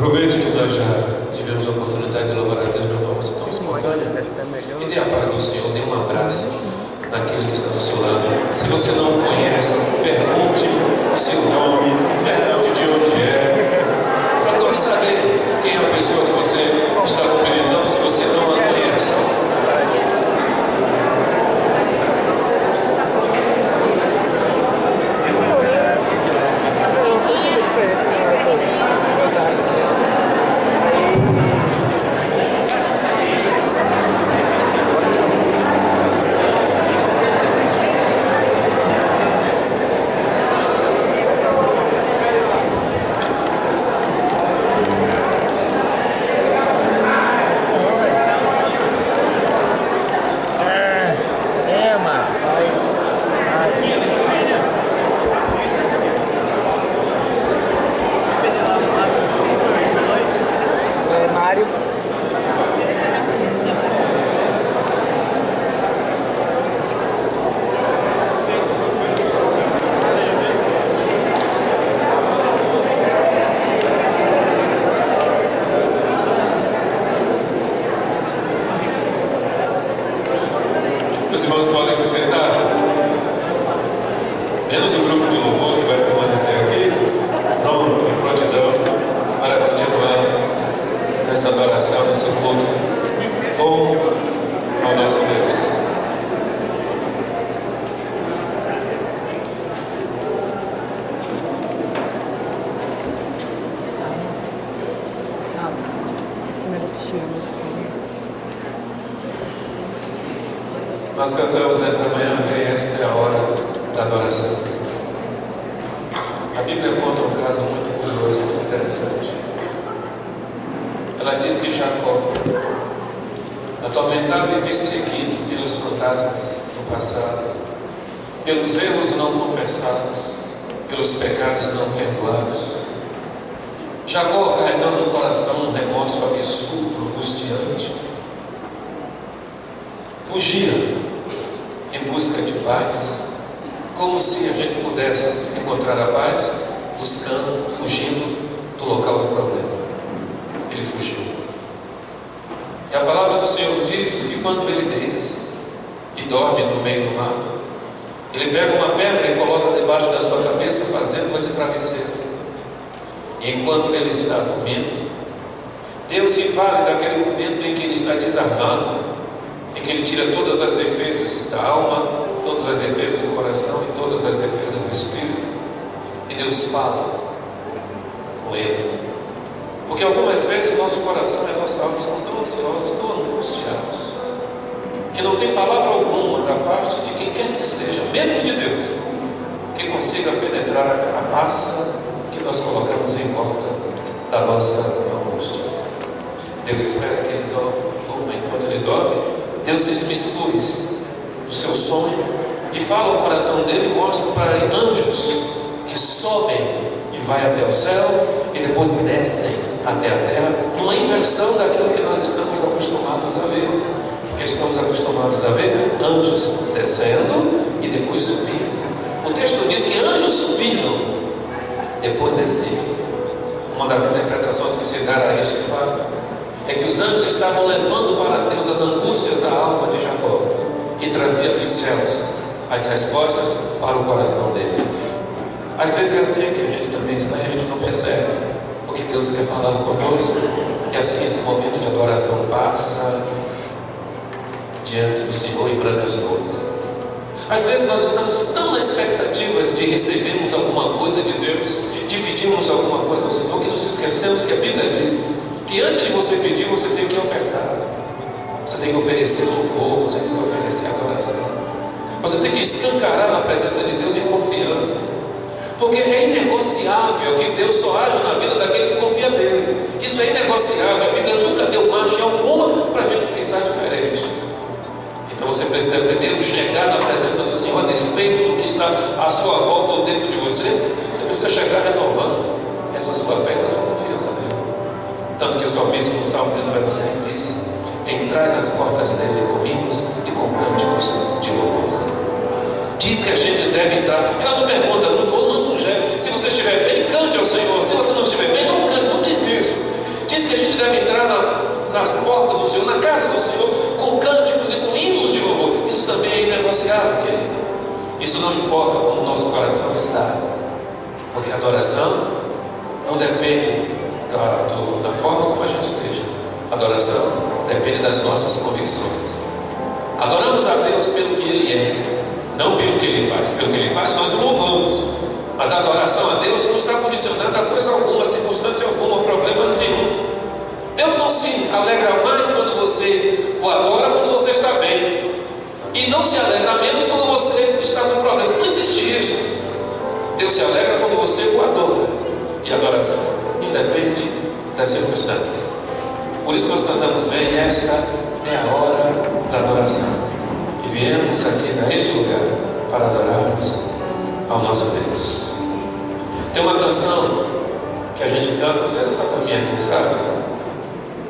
Aproveite que nós já tivemos a oportunidade de louvar a Deus de uma forma tão espontânea e dê a paz do Senhor, dê um abraço naquele que está do seu lado. Se você não o conhece, pergunte o seu nome, pergunte de onde é, para nós saber quem é a pessoa que você está cumprimentando, se você não a conhece. Os irmãos podem se sentar, menos o grupo de louvor que vai permanecer aqui, pronto, em prontidão, para continuarmos nessa adoração, nesse culto bom ao nosso Deus. Nós cantamos nesta manhã, esta é a hora da adoração. A Bíblia conta um caso muito curioso, muito interessante. Ela diz que Jacó, atormentado e perseguido pelos fantasmas do passado, pelos erros não confessados, pelos pecados não perdoados, Jacó carregando no coração um remorso absurdo, angustiante, fugia em busca de paz, como se a gente pudesse encontrar a paz buscando, fugindo do local do problema. Ele fugiu. E a palavra do Senhor diz que quando ele deita-se e dorme no meio do mato, ele pega uma pedra e coloca debaixo da sua cabeça, fazendo-a de travesseiro. E enquanto ele está dormindo, Deus se vale daquele momento em que ele está desarmado, em que ele tira todas as defesas da alma, todas as defesas do coração e todas as defesas do espírito, e Deus fala com ele. Porque algumas vezes o nosso coração e a nossa alma estão tão ansiosos, tão angustiados, que não tem palavra alguma da parte de quem quer que seja, mesmo de Deus, que consiga penetrar a carapaça que nós colocamos em volta da nossa angústia. Deus espera que ele durma. Enquanto ele dorme, Deus se mistura do seu sonho e fala ao coração dele, mostra para ele anjos que sobem e vai até o céu e depois descem até a terra, uma inversão daquilo que nós estamos acostumados a ver. Porque estamos acostumados a ver anjos descendo e depois subindo. O texto diz que anjos subiam, depois desciam. Uma das interpretações que se dá a este fato é que os anjos estavam levando para Deus as angústias da alma de Jacó e trazia dos céus as respostas para o coração dele. Às vezes é assim que a gente também está e a gente não percebe, porque Deus quer falar conosco, e assim esse momento de adoração passa diante do Senhor em brancas nuvens. Às vezes nós estamos tão na expectativa de recebermos alguma coisa de Deus, de pedirmos alguma coisa ao Senhor, que nos esquecemos que a Bíblia diz que antes de você pedir, você tem que ofertar. Você tem que oferecer louvor, você tem que oferecer adoração. Você tem que escancarar na presença de Deus em confiança. Porque é inegociável que Deus só age na vida daquele que confia nele. Isso é inegociável. A Bíblia nunca deu margem alguma para a gente pensar diferente. Então você precisa primeiro chegar na presença do Senhor, a despeito do que está à sua volta ou dentro de você. Você precisa chegar renovando essa sua fé, essa sua confiança nele. Tanto que o salmista no Salmo de número 100 diz: entrai nas portas dele com hinos e com cânticos de louvor. Diz que a gente deve entrar. Ela não pergunta, não sugere. Se você estiver bem, cante ao Senhor. Se você não estiver bem, não cante. Não diz isso. Isso não importa como o nosso coração está, porque a adoração não depende da forma como a gente esteja. A adoração depende das nossas convicções. Adoramos a Deus pelo que Ele é, não pelo que Ele faz. Pelo que Ele faz, nós o louvamos. Mas a adoração a Deus não está condicionada a coisa alguma, circunstância alguma, problema nenhum. Deus não se alegra mais quando você o adora quando você está bem, e não se alegra menos quando você está com problema. Não existe isso. Deus se alegra quando você o adora, e a adoração independe das circunstâncias. Por isso nós cantamos bem: esta é a hora da adoração, e viemos aqui neste lugar para adorarmos ao nosso Deus. Tem uma canção que a gente canta, não sei se essa turminha aqui sabe: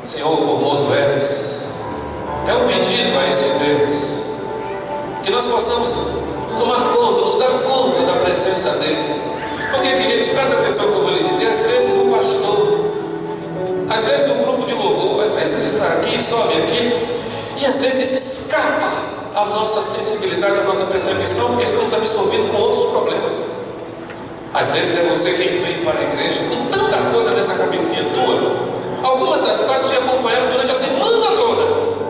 Senhor formoso és. É um pedido a esse Deus, que nós possamos tomar conta, nos dar conta da presença dEle. Porque, queridos, presta atenção no que eu vou lhe dizer. Às vezes o pastor, às vezes o grupo de louvor, às vezes ele está aqui, sobe aqui, e às vezes escapa a nossa sensibilidade, a nossa percepção, porque estamos absorvidos com outros problemas. Às vezes é você quem vem para a igreja com tanta coisa nessa cabecinha tua, algumas das quais te acompanharam durante a semana toda.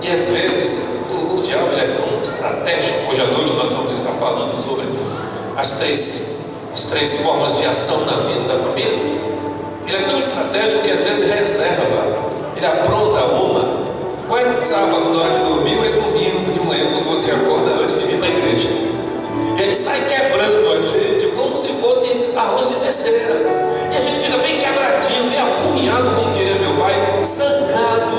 E às vezes o diabo ele é tão estratégico. Hoje à noite nós vamos estar falando sobre as três formas de ação na vida da família. Ele é tão estratégico que às vezes reserva, ele apronta uma, ou é sábado na hora de dormir, ou é domingo de manhã quando você acorda antes de vir para a igreja. E ele sai quebrando a gente como se fosse arroz de terceira, e a gente fica bem quebradinho, meio apurrinhado, como diria meu pai, sangado,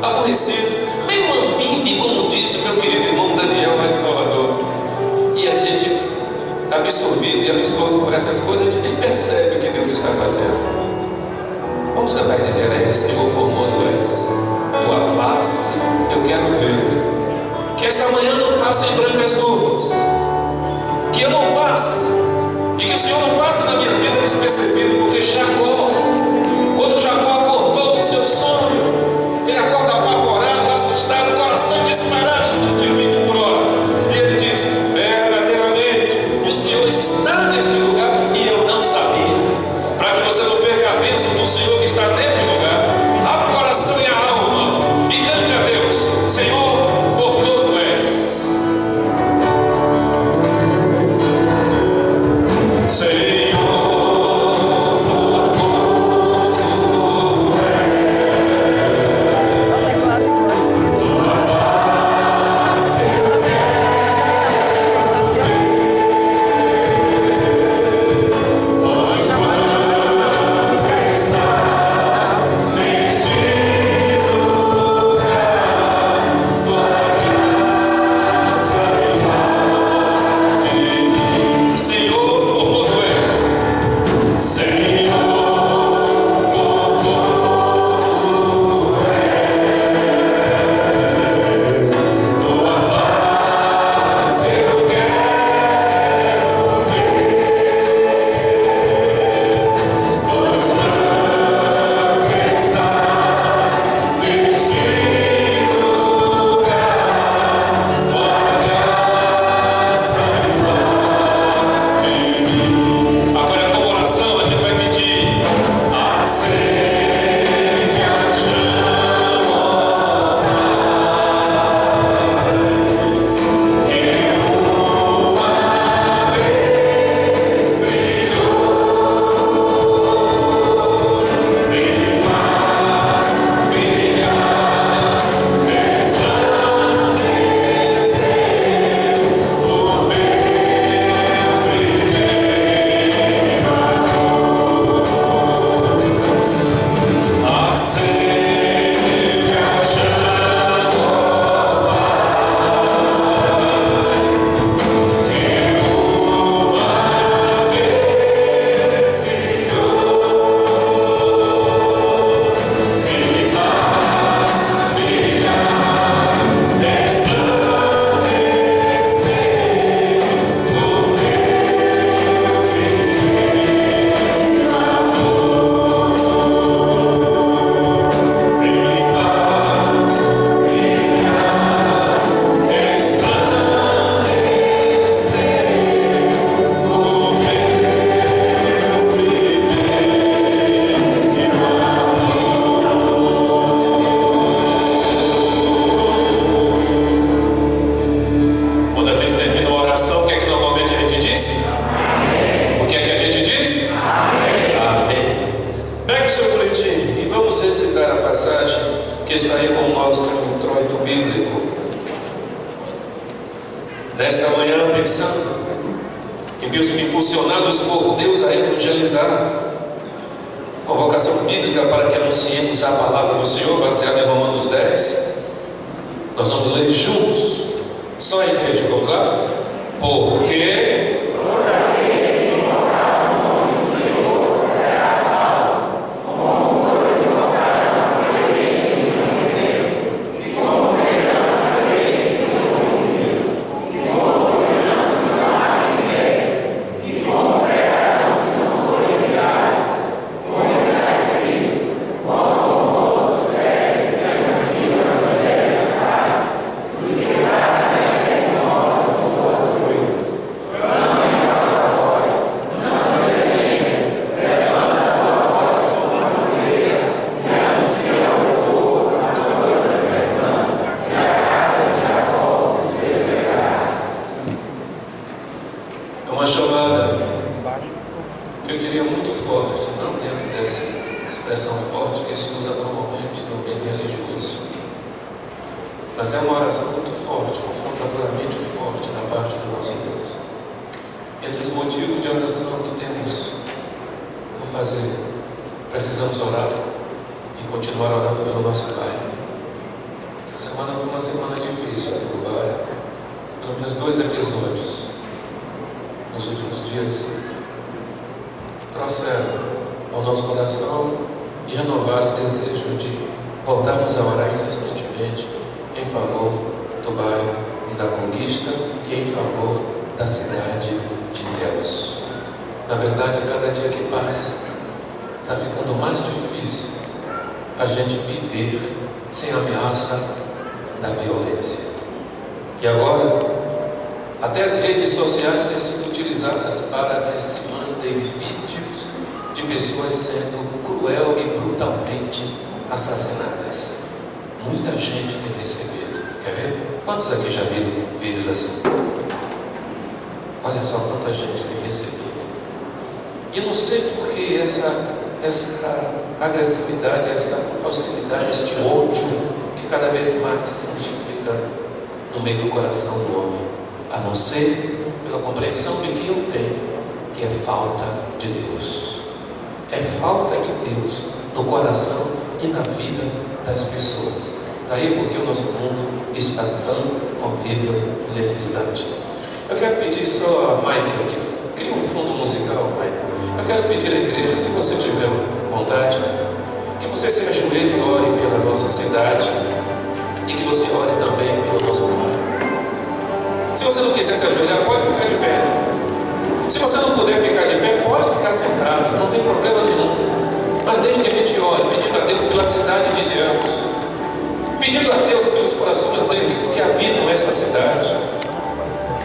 aborrecido, meio mambimbe, como disse meu querido irmão Daniel lá de Salvador. E a gente, absorvido e absorto por essas coisas, a gente nem percebe o que Deus está fazendo. Vamos cantar e dizer a Ele: Senhor formoso és, tua face eu quero ver. Que esta manhã não passe em brancas nuvens, que eu não passe, e que o Senhor não passe na minha vida despercebido. Porque Jacó, quando Jacó acordou do seu sonho, ele acorda apavorado, assustado, coração disparado 120 por hora, e ele diz: verdadeiramente o Senhor está neste lugar e eu não sabia. Para que você não perca a bênção do Senhor que está neste lugar, abra o coração e a alma e cante a Deus: Senhor formoso és. Senhor formoso impulsionados por Deus a evangelizar. Convocação bíblica para que anunciemos a palavra do Senhor, baseada em Romanos 10. Nós vamos ler juntos, só a igreja, vamos lá? Porque precisamos orar e continuar orando pelo nosso Pai. Essa semana foi uma semana difícil aqui no bairro. Pelo menos 2 episódios nos últimos dias trouxeram ao nosso coração e renovaram o desejo de voltarmos a orar incessantemente em favor do bairro e da conquista e em favor da cidade de Deus. Na verdade, cada dia que passa, está ficando mais difícil a gente viver sem ameaça da violência. E agora, até as redes sociais têm sido utilizadas para que se mandem vídeos de pessoas sendo cruel e brutalmente assassinadas. Muita gente tem recebido. Quer ver? Quantos aqui já viram vídeos assim? Olha só quanta gente tem recebido. E não sei por que essa agressividade, essa hostilidade, este ódio que cada vez mais se multiplica no meio do coração do homem, a não ser pela compreensão de que eu tenho, que é falta de Deus. É falta de Deus no coração e na vida das pessoas. Daí porque o nosso mundo está tão horrível nesse instante. Eu quero pedir só a Michael, que cria um fundo musical, Michael. Eu quero pedir à igreja, se você tiver vontade, que você se ajoelhe e ore pela nossa cidade e que você ore também pelo nosso bairro. Se você não quiser se ajoelhar, pode ficar de pé. Se você não puder ficar de pé, pode ficar sentado, não tem problema nenhum. Mas desde que a gente ore, pedindo a Deus pela cidade de Deus, pedindo a Deus pelos corações daqueles que habitam esta cidade.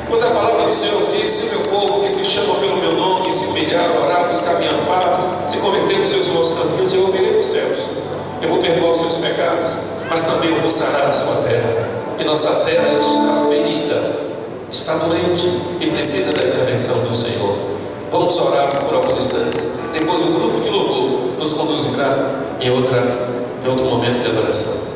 Pois a palavra do Senhor diz: se o meu povo que se chama pelo meu nome, se humilhar, orar, buscar minha face, se converter nos seus maus caminhos, eu ouvirei dos céus. Eu vou perdoar os seus pecados, mas também eu vou sarar a sua terra. E nossa terra está ferida, está doente e precisa da intervenção do Senhor. Vamos orar por alguns instantes. Depois o grupo de louvor nos conduzirá em outro momento de adoração.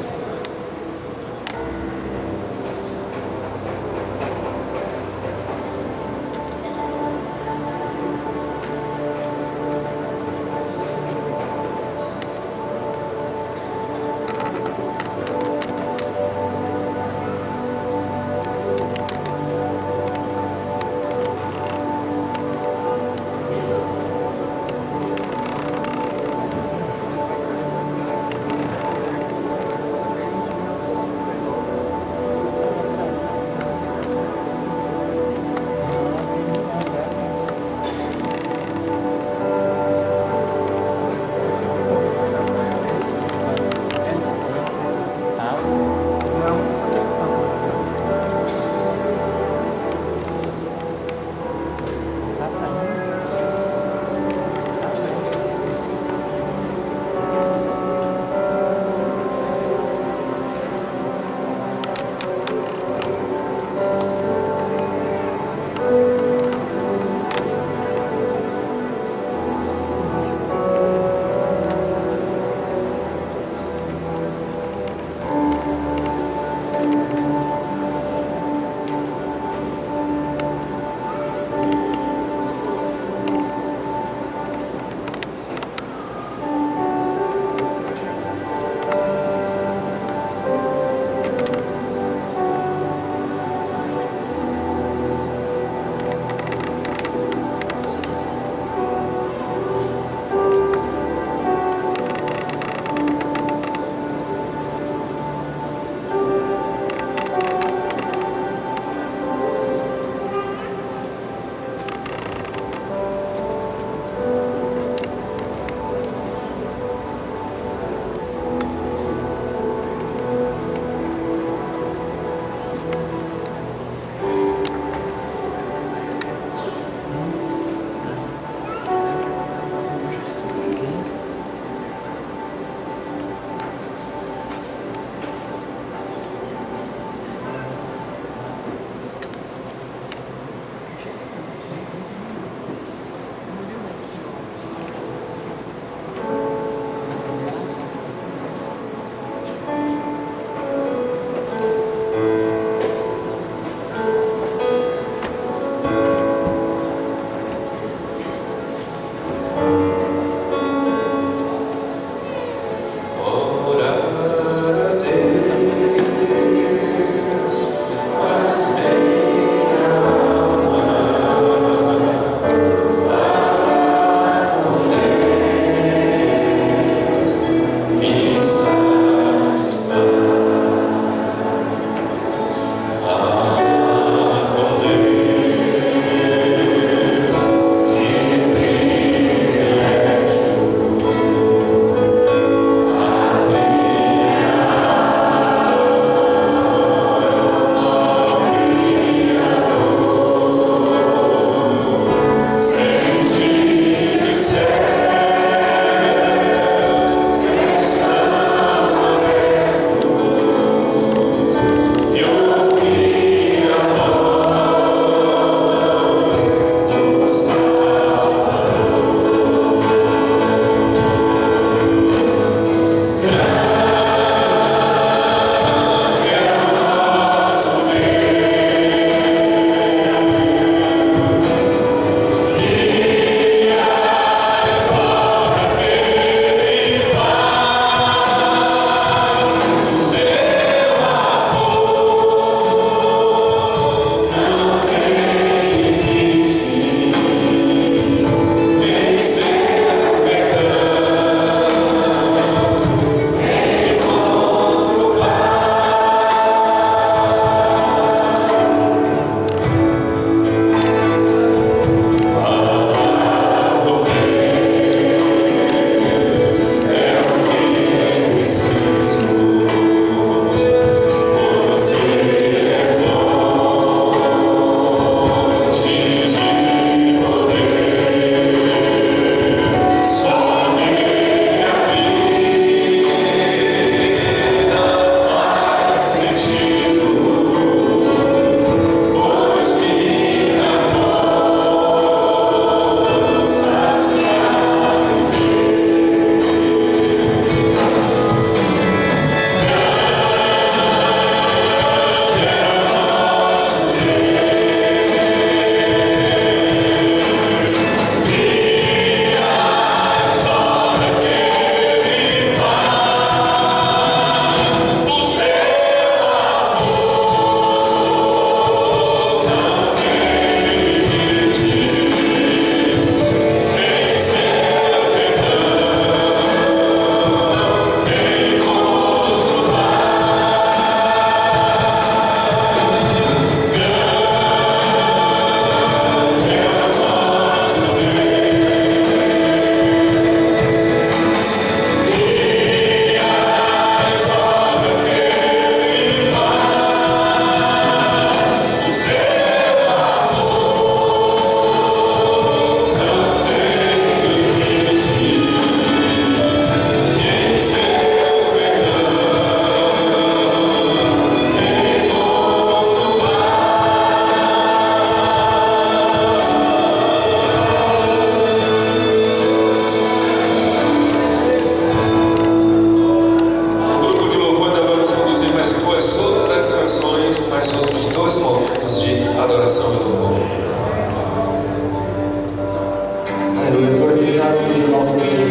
Louvado seja o nosso Deus.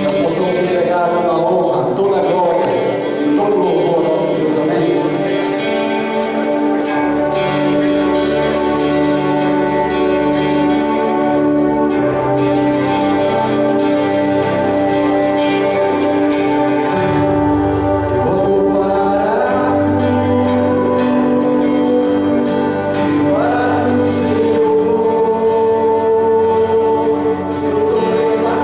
Nós possamos entregar toda a honra, toda a glória e todo o louvor ao nosso Deus. Amém? Para a cruz eu vou, o seu sofrimento.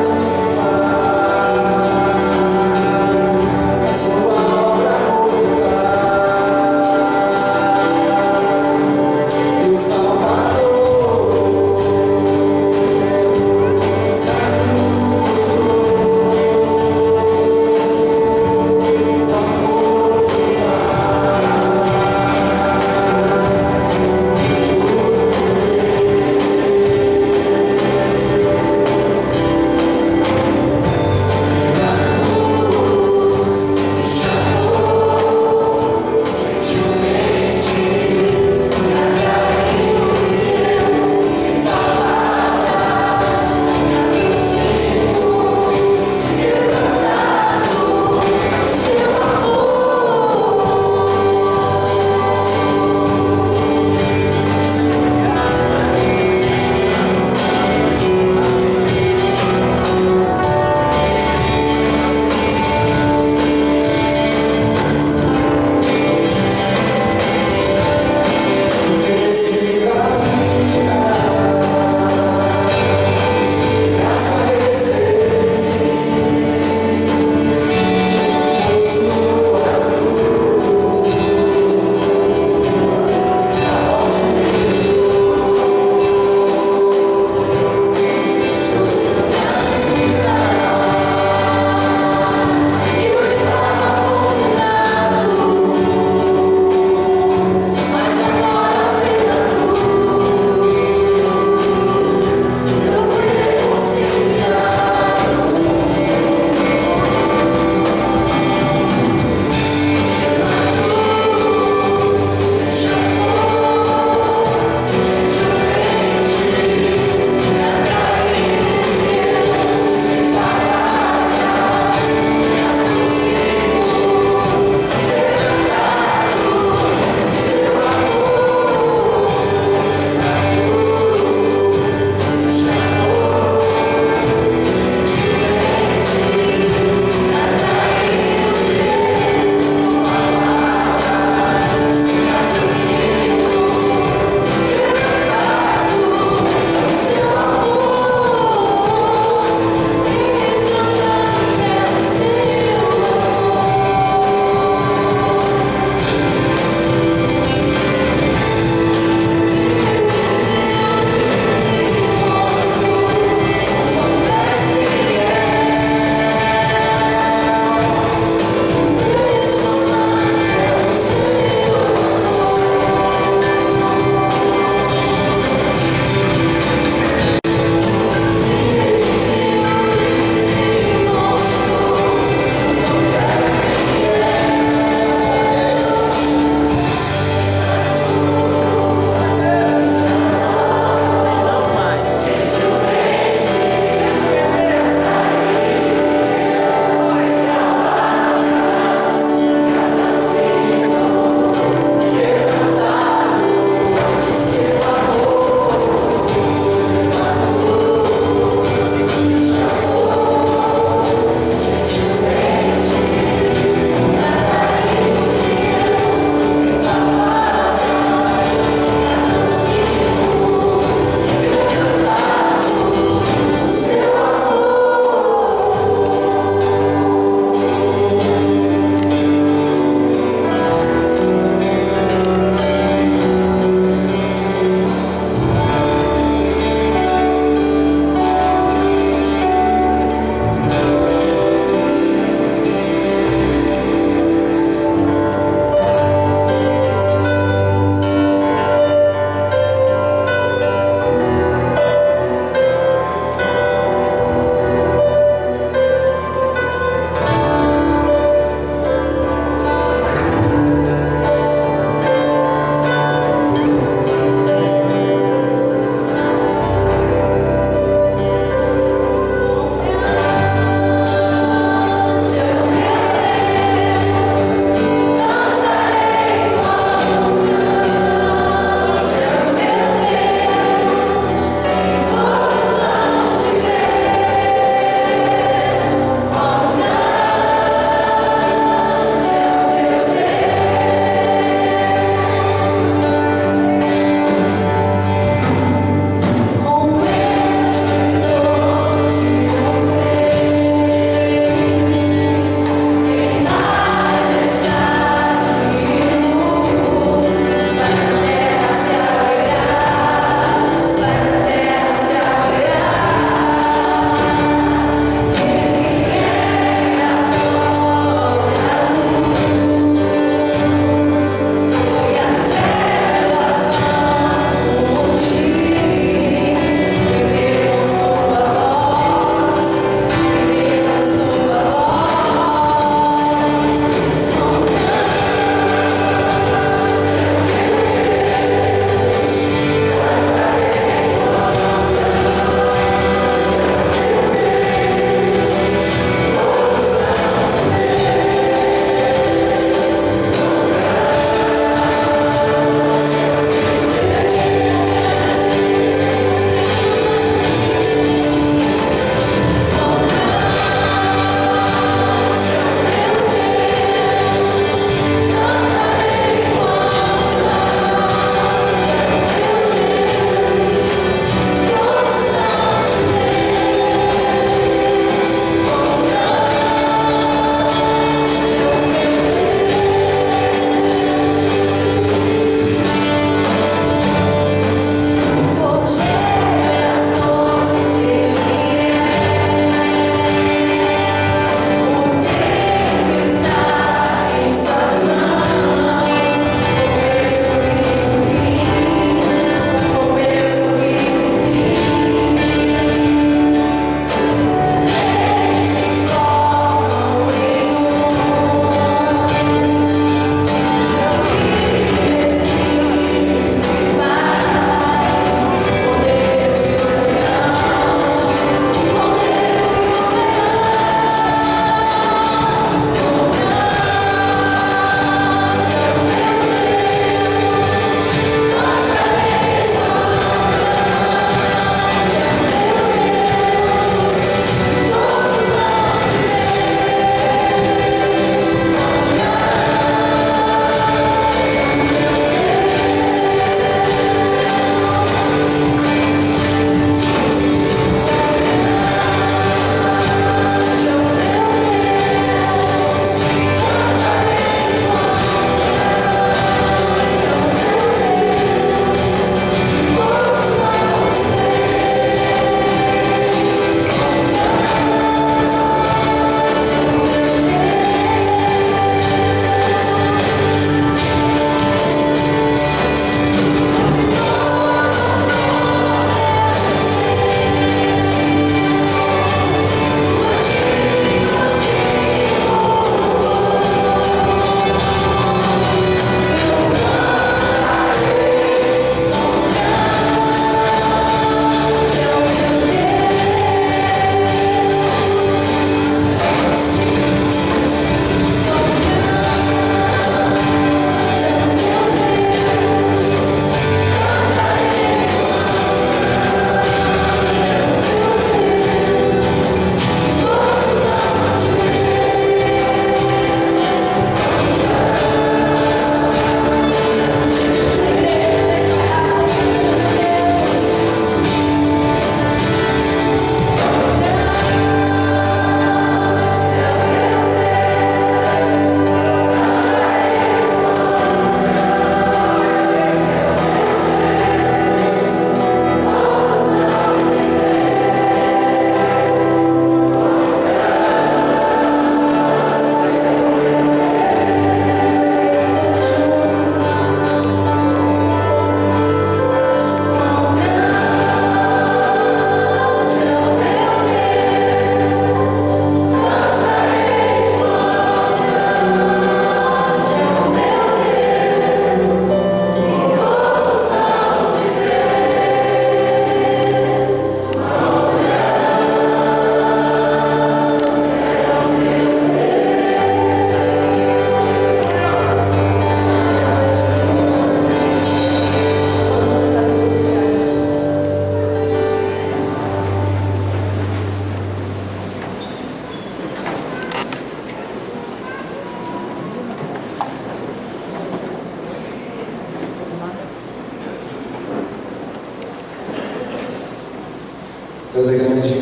Deus é grande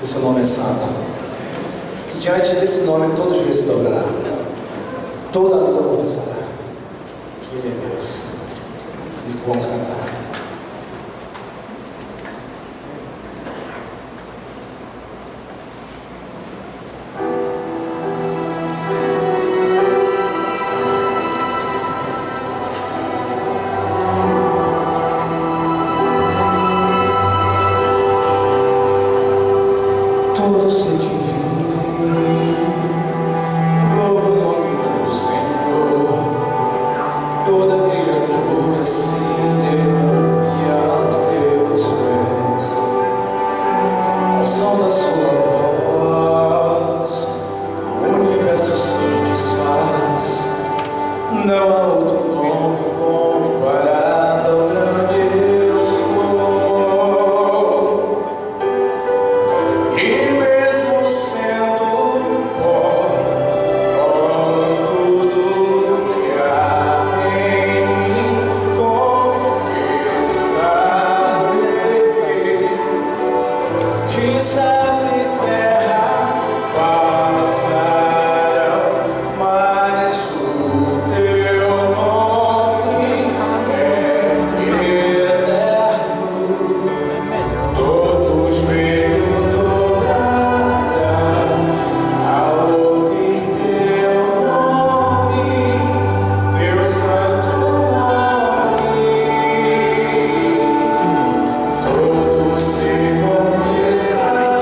e seu nome é santo. E diante desse nome todo joelho se dobrará, toda língua confessará que Ele é Deus. Isso que vamos cantar. Todo ser que vive, louva o nome do Senhor. Toda criatura se derrame aos teus pés. Ao som da sua voz, o universo se desfaz. Não há outro nome comparado ao grande Deus. E mesmo sendo pó, tudo que há em mim confessarei. De céus e terra passarão, mas o teu nome é eterno. Todo joelho dobrará ao ouvir teu nome, teu santo nome. Todo se confessará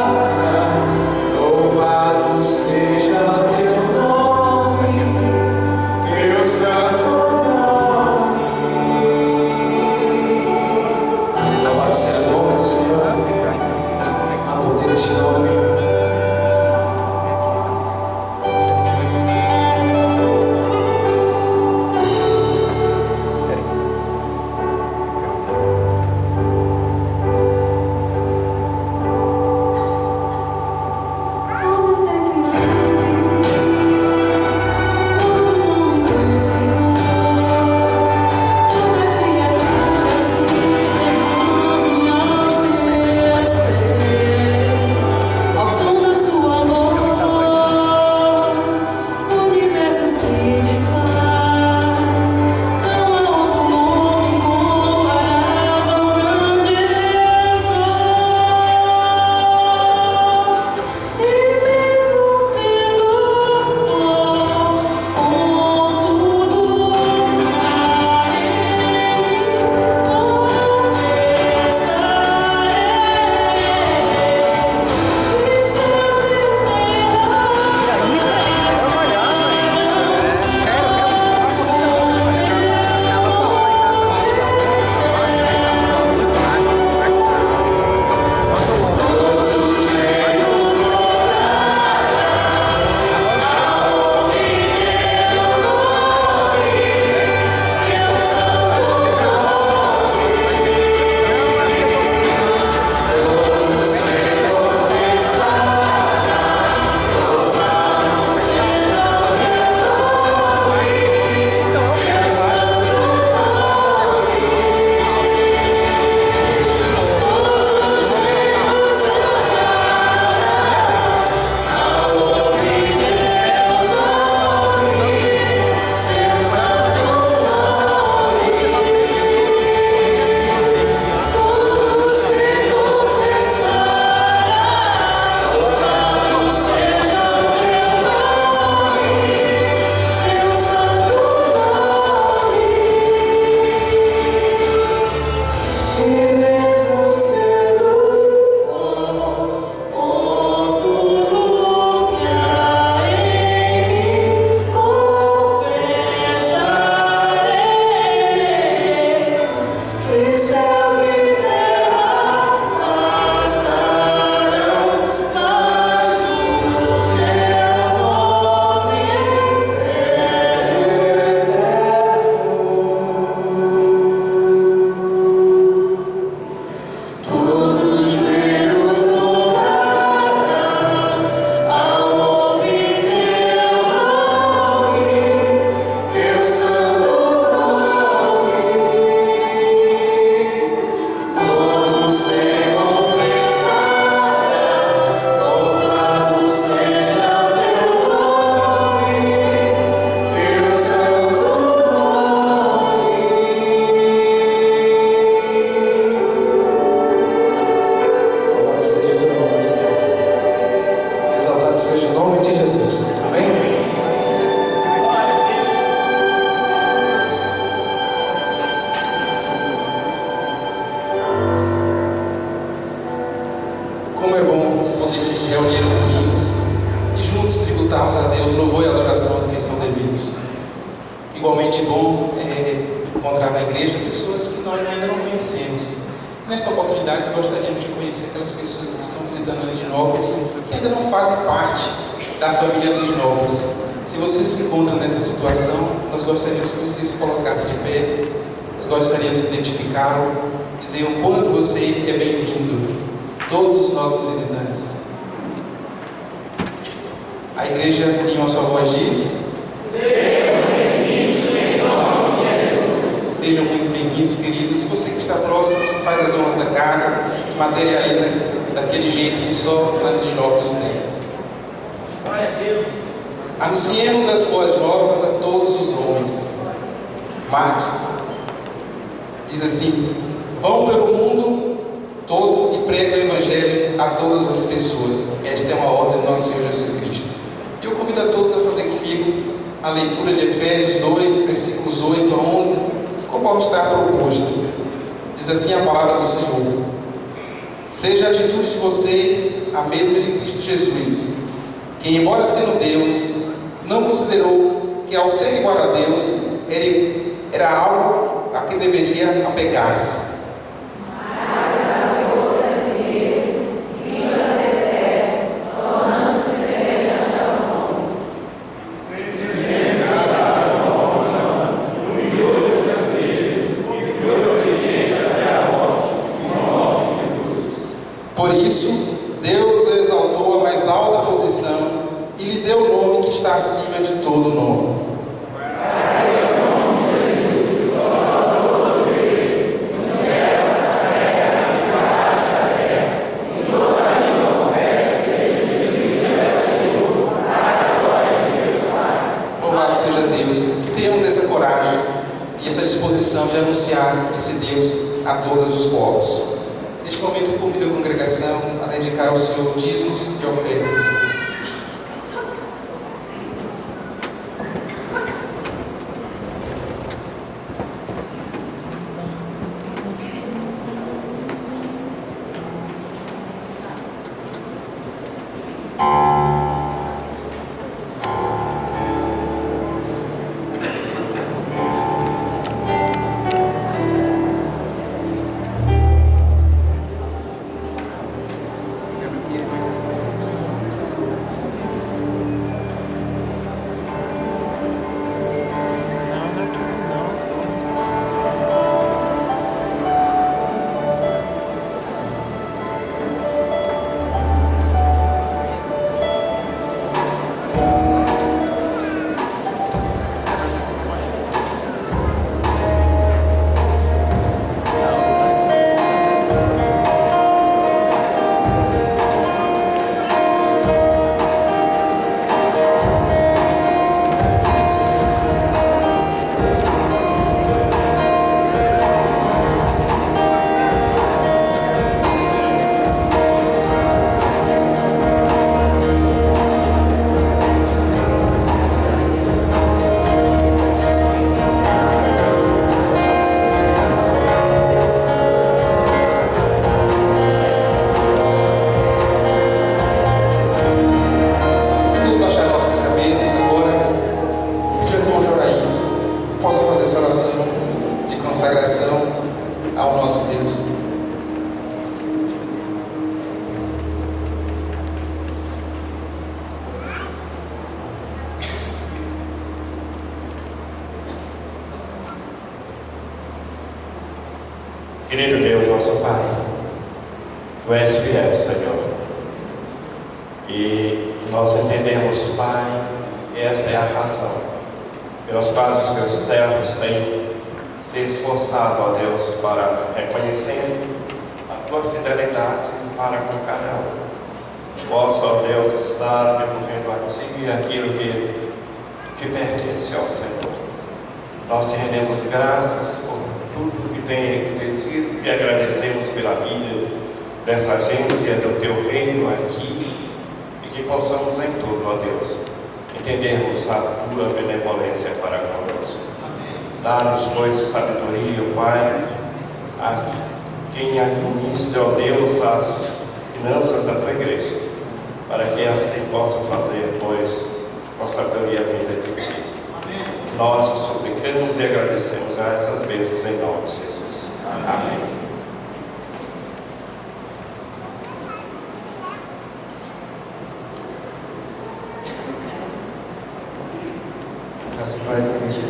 igualmente bom encontrar na igreja pessoas que nós ainda não conhecemos. Nesta oportunidade, nós gostaríamos de conhecer aquelas pessoas que estão visitando a Leginópolis, que ainda não fazem parte da família Leginópolis. Se você se encontra nessa situação, nós gostaríamos que você se colocasse de pé, nós gostaríamos de identificá-lo, dizer o quanto você é bem-vindo, todos os nossos visitantes. A igreja, em uma só voz, diz: sejam muito bem-vindos, queridos. E você que está próximo, faz as honras da casa, materializa daquele jeito que só a Leginópolis tem. Anunciemos as boas novas a todos os homens. Marcos diz assim: vão pelo mundo todo e preguem o Evangelho a todas as pessoas. Esta é uma ordem do nosso Senhor Jesus Cristo. Eu convido a todos a fazer comigo a leitura de Efésios 2, versículos 8 a 11, conforme está proposto. Diz assim a palavra do Senhor: seja a atitude de vocês a mesma de Cristo Jesus, que, embora sendo Deus, não considerou que ao ser igual a Deus era algo a que deveria apegar-se. Por isso, Deus o exaltou à mais alta posição e lhe deu o nome que está acima de todo nome. Louvado seja Deus, que tenhamos essa coragem e essa disposição de anunciar esse Deus a todos os povos. Neste momento eu convido a congregação a dedicar ao Senhor dízimos e ofertas. Ao nosso Deus. Querido Deus, nosso Pai, Tu és fiel, Senhor, e nós entendemos, Pai, esta é a razão pelas quais os Teus servos têm se esforçado, ó Deus, para reconhecer a Tua fidelidade para com cada um. Posso, ó Deus, estar devolvendo a Ti aquilo que Te pertence, ó Senhor. Nós Te rendemos graças por tudo que tem acontecido e agradecemos pela vida dessa agência do Teu reino aqui e que possamos em tudo, ó Deus, entendermos a Tua benevolência para conosco. Dá-nos, pois, sabedoria, Pai, a quem administra, ó Deus, as finanças da Tua igreja, para que assim possam fazer, pois, com sabedoria a vida de Ti. Nós te suplicamos e agradecemos a essas bênçãos em nome de Jesus. Amém. Graça e paz, igreja.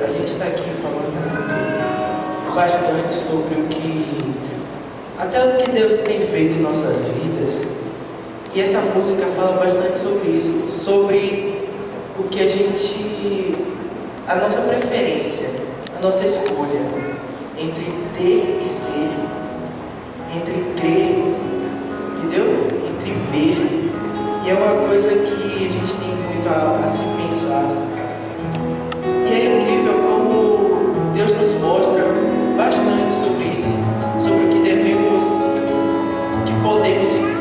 A gente está aqui falando bastante sobre o que, até o que Deus tem feito em nossas vidas. E essa música fala bastante sobre isso, sobre o que a nossa preferência, a nossa escolha entre ter e ser, entre crer, entendeu? Entre ver. E é uma coisa que a gente tem muito a se pensar. E é incrível como Deus nos mostra bastante sobre isso, sobre o que devemos, que podemos e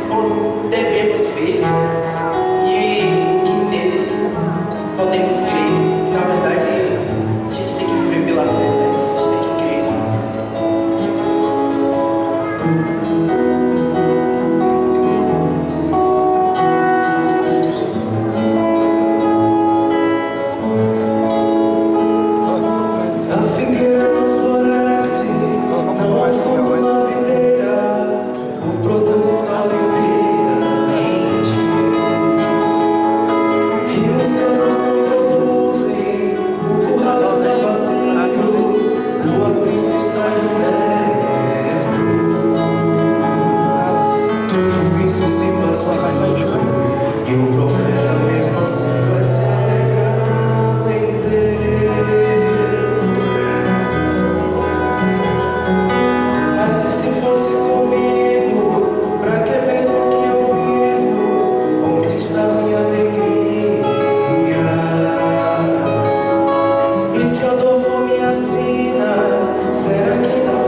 devemos ver, e que neles podemos crer. E na verdade a gente tem que viver pela fé, né? A gente tem que crer. A figueira não floresce, não há fruto na videira, o produto da oliveira mente. E os campos não produzem, o curral está vazio, o aprisco está deserto. Tudo isso se passando, e o profeta mesmo assim vai se alegrando em Deus. Mas e se fosse comigo, pra que mesmo que eu vivo? Onde está minha alegria? E se a dor for minha sina, será que não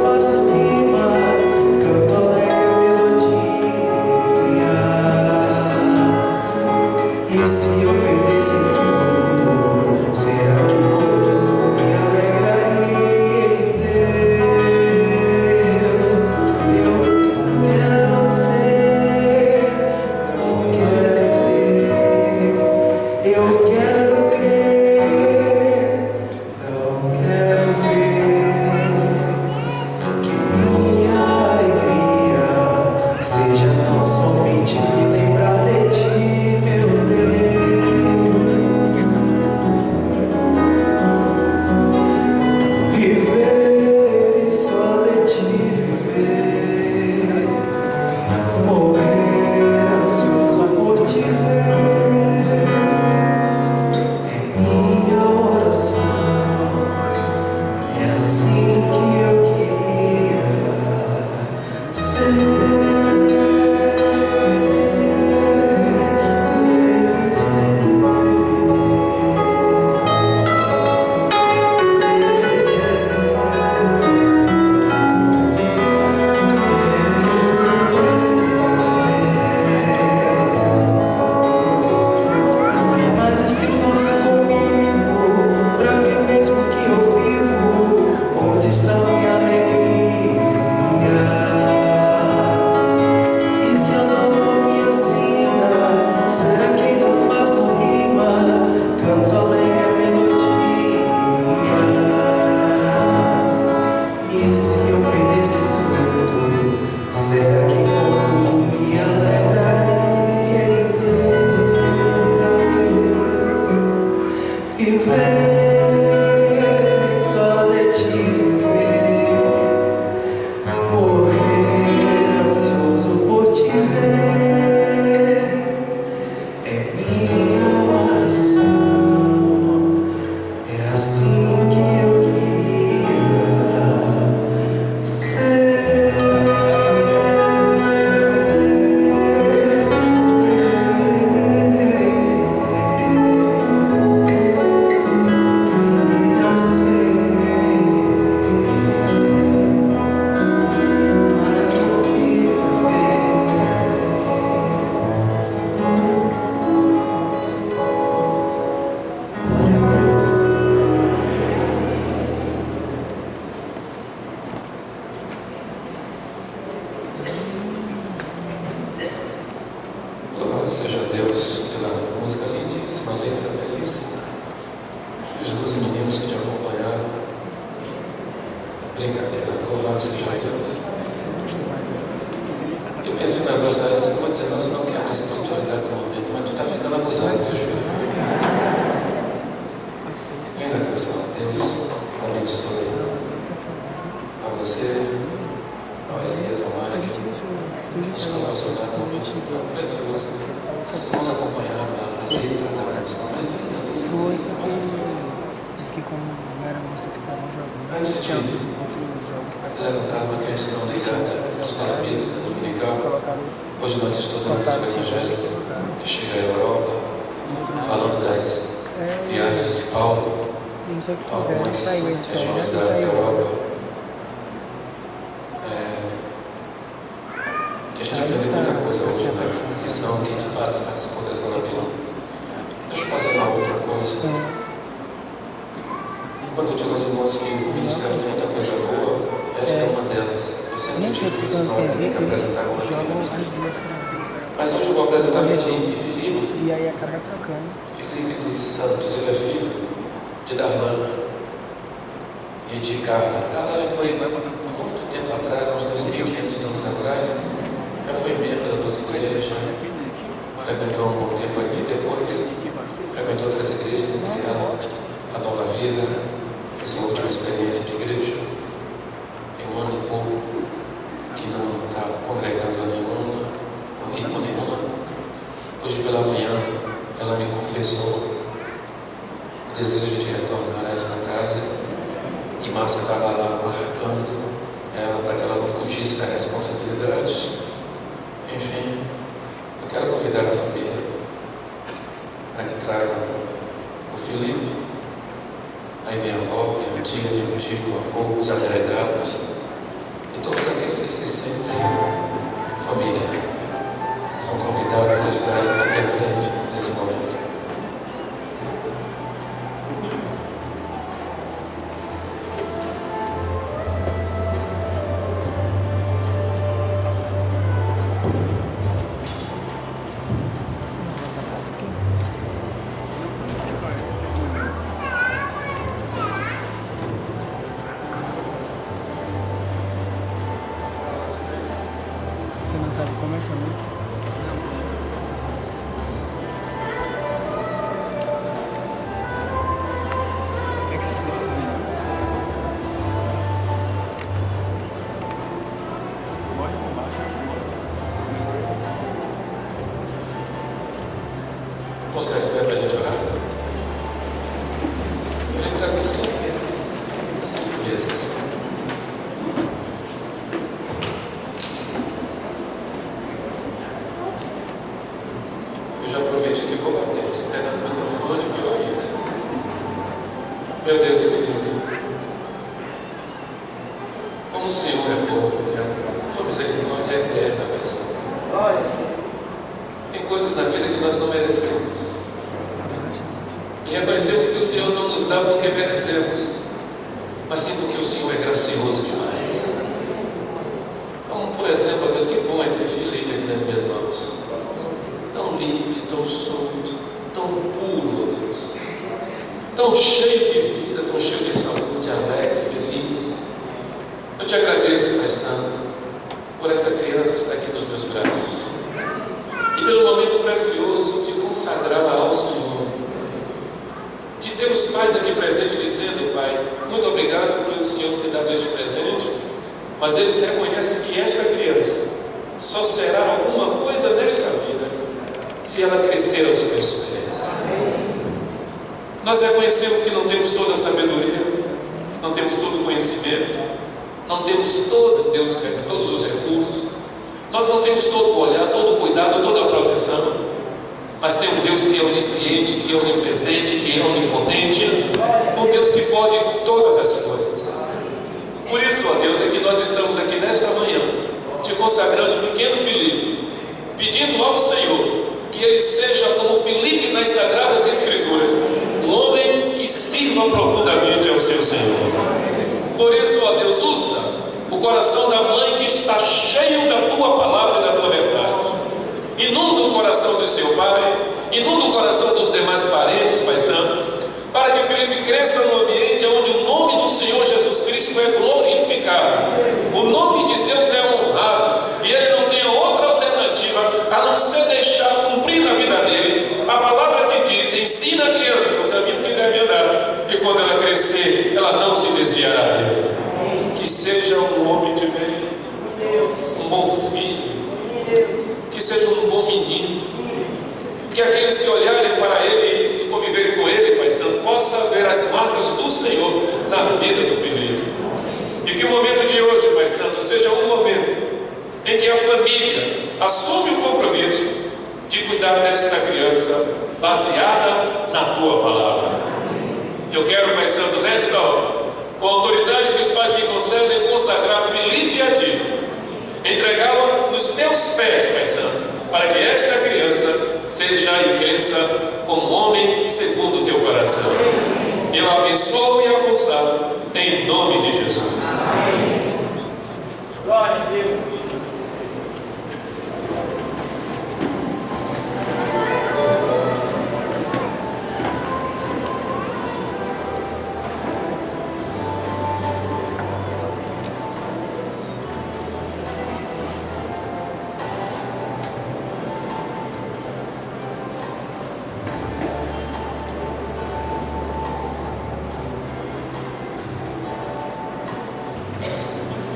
Brincadeira, louvado seja Deus. Eu pensei na nossa área, você pode dizer, nossa, não quero essa espiritualidade no momento, mas tu está ficando abusado, meu filho. Prenda atenção, Deus abençoe a você, ao Elias, ao Mário, os relacionados no momento precioso. Vocês vão acompanhar a letra da canção, é linda. Foi porque disse que como eram vocês que estavam jogando, Antes tinha de outros jogos para levantar uma questão ligada à escola bíblica dominical, colocaram hoje nós estudamos o Evangelho que chega à Europa, falando das viagens de Paulo, não sei o que fizeram, algumas saiu esse regiões filme, da saiu. Europa, que a gente aprendeu muita coisa hoje na lição que de fato participou da escola bíblica. Deixa eu fazer uma outra coisa. Quando eu digo aos irmãos que o ministério tem muita coisa boa, esta é uma delas. Eu sempre Nem sei digo porque isso na hora tem que que eles apresentar uma jogam criança. as duas para mim. Mas hoje eu vou apresentar Felipe. Felipe, E aí acaba trocando. Felipe dos Santos, ele é filho de Darlan e de Carla. Carla já foi há muito tempo atrás, há uns 2.500 anos atrás, já foi membro da nossa igreja, frequentou um bom tempo aqui, depois frequentou outras igrejas, entre ela a Nova Vida, foi sua última experiência de igreja. Tem um ano e pouco que não está congregando a nenhuma, com nenhuma. Hoje pela manhã ela me confessou o desejo de retornar a esta casa e Márcia estava lá marcando ela para que ela não fugisse da responsabilidade. Enfim, eu quero convidar a família para que traga o Felipe. Aí vem a avó, vem a tia, vem o tio, o avô, os agregados e todos aqueles que se sentem família são convidados a estar aqui à frente nesse momento. Você não sabe como é essa música? Consegue ver para a gente orar? Eu lembro que são 5 meses. Eu já prometi que vou bater. Se pegar no microfone, pior ainda. Meu Deus querido, como o Senhor é bom, tua misericórdia é eterna, Pai Santo. Tem coisas na vida que nós não merecemos. E reconhecemos que o Senhor não nos dá porque merecemos, mas sim porque o Senhor é gracioso demais. Então, por exemplo, Deus, que bom é ter Felipe aqui nas minhas mãos. Tão livre, tão solto, tão puro, ó Deus. Tão cheio de vida, tão cheio de saúde, alegre, feliz. Eu te agradeço, Pai Santo, por essa criança estar aqui nos meus braços. E pelo momento precioso de consagrá-la ao Senhor. De ter os pais aqui presentes dizendo, Pai, muito obrigado por o Senhor ter dado este presente, mas eles reconhecem que esta criança só será alguma coisa nesta vida se ela crescer aos teus pés. Nós reconhecemos que não temos toda a sabedoria, não temos todo o conhecimento, não temos todos os recursos, nós não temos todo o olhar, todo o cuidado, toda a proteção. Mas tem um Deus que é onisciente, que é onipresente, que é onipotente, um Deus que pode todas as coisas. Por isso, ó Deus, é que nós estamos aqui nesta manhã, te consagrando o pequeno Felipe, pedindo ao Senhor que ele seja como Felipe nas Sagradas Escrituras, um homem que sirva profundamente ao seu Senhor. Por isso, ó Deus, usa o coração da mãe que está cheio da tua palavra e da tua verdade. Inunda o coração do seu pai, inunda o coração dos demais parentes, Pai Santo, para que o Felipe cresça num ambiente onde o nome do Senhor Jesus Cristo é glorificado. glorificado, o nome de Deus é honrado, e ele não tem outra alternativa a não ser deixar cumprir na vida dele a palavra que diz: ensina a criança o caminho que deve andar, e quando ela crescer, ela não se desviará dele. Que seja um homem de bem, um bom filho, que seja um bom menino, que aqueles que olharem para ele e conviverem com ele, Pai Santo, possam ver as marcas do Senhor na vida do filho. E que o momento de hoje, Pai Santo, seja um momento em que a família assume o compromisso de cuidar desta criança baseada na Tua Palavra. Eu quero, Pai Santo, nesta hora, com a autoridade que os pais me concedem, consagrar Felipe a Ti, entregá-lo nos Teus pés, Pai Santo, para que esta criança seja e cresça como homem segundo o Teu coração. Eu abençoo e consagro em nome de Jesus. Glória a Deus.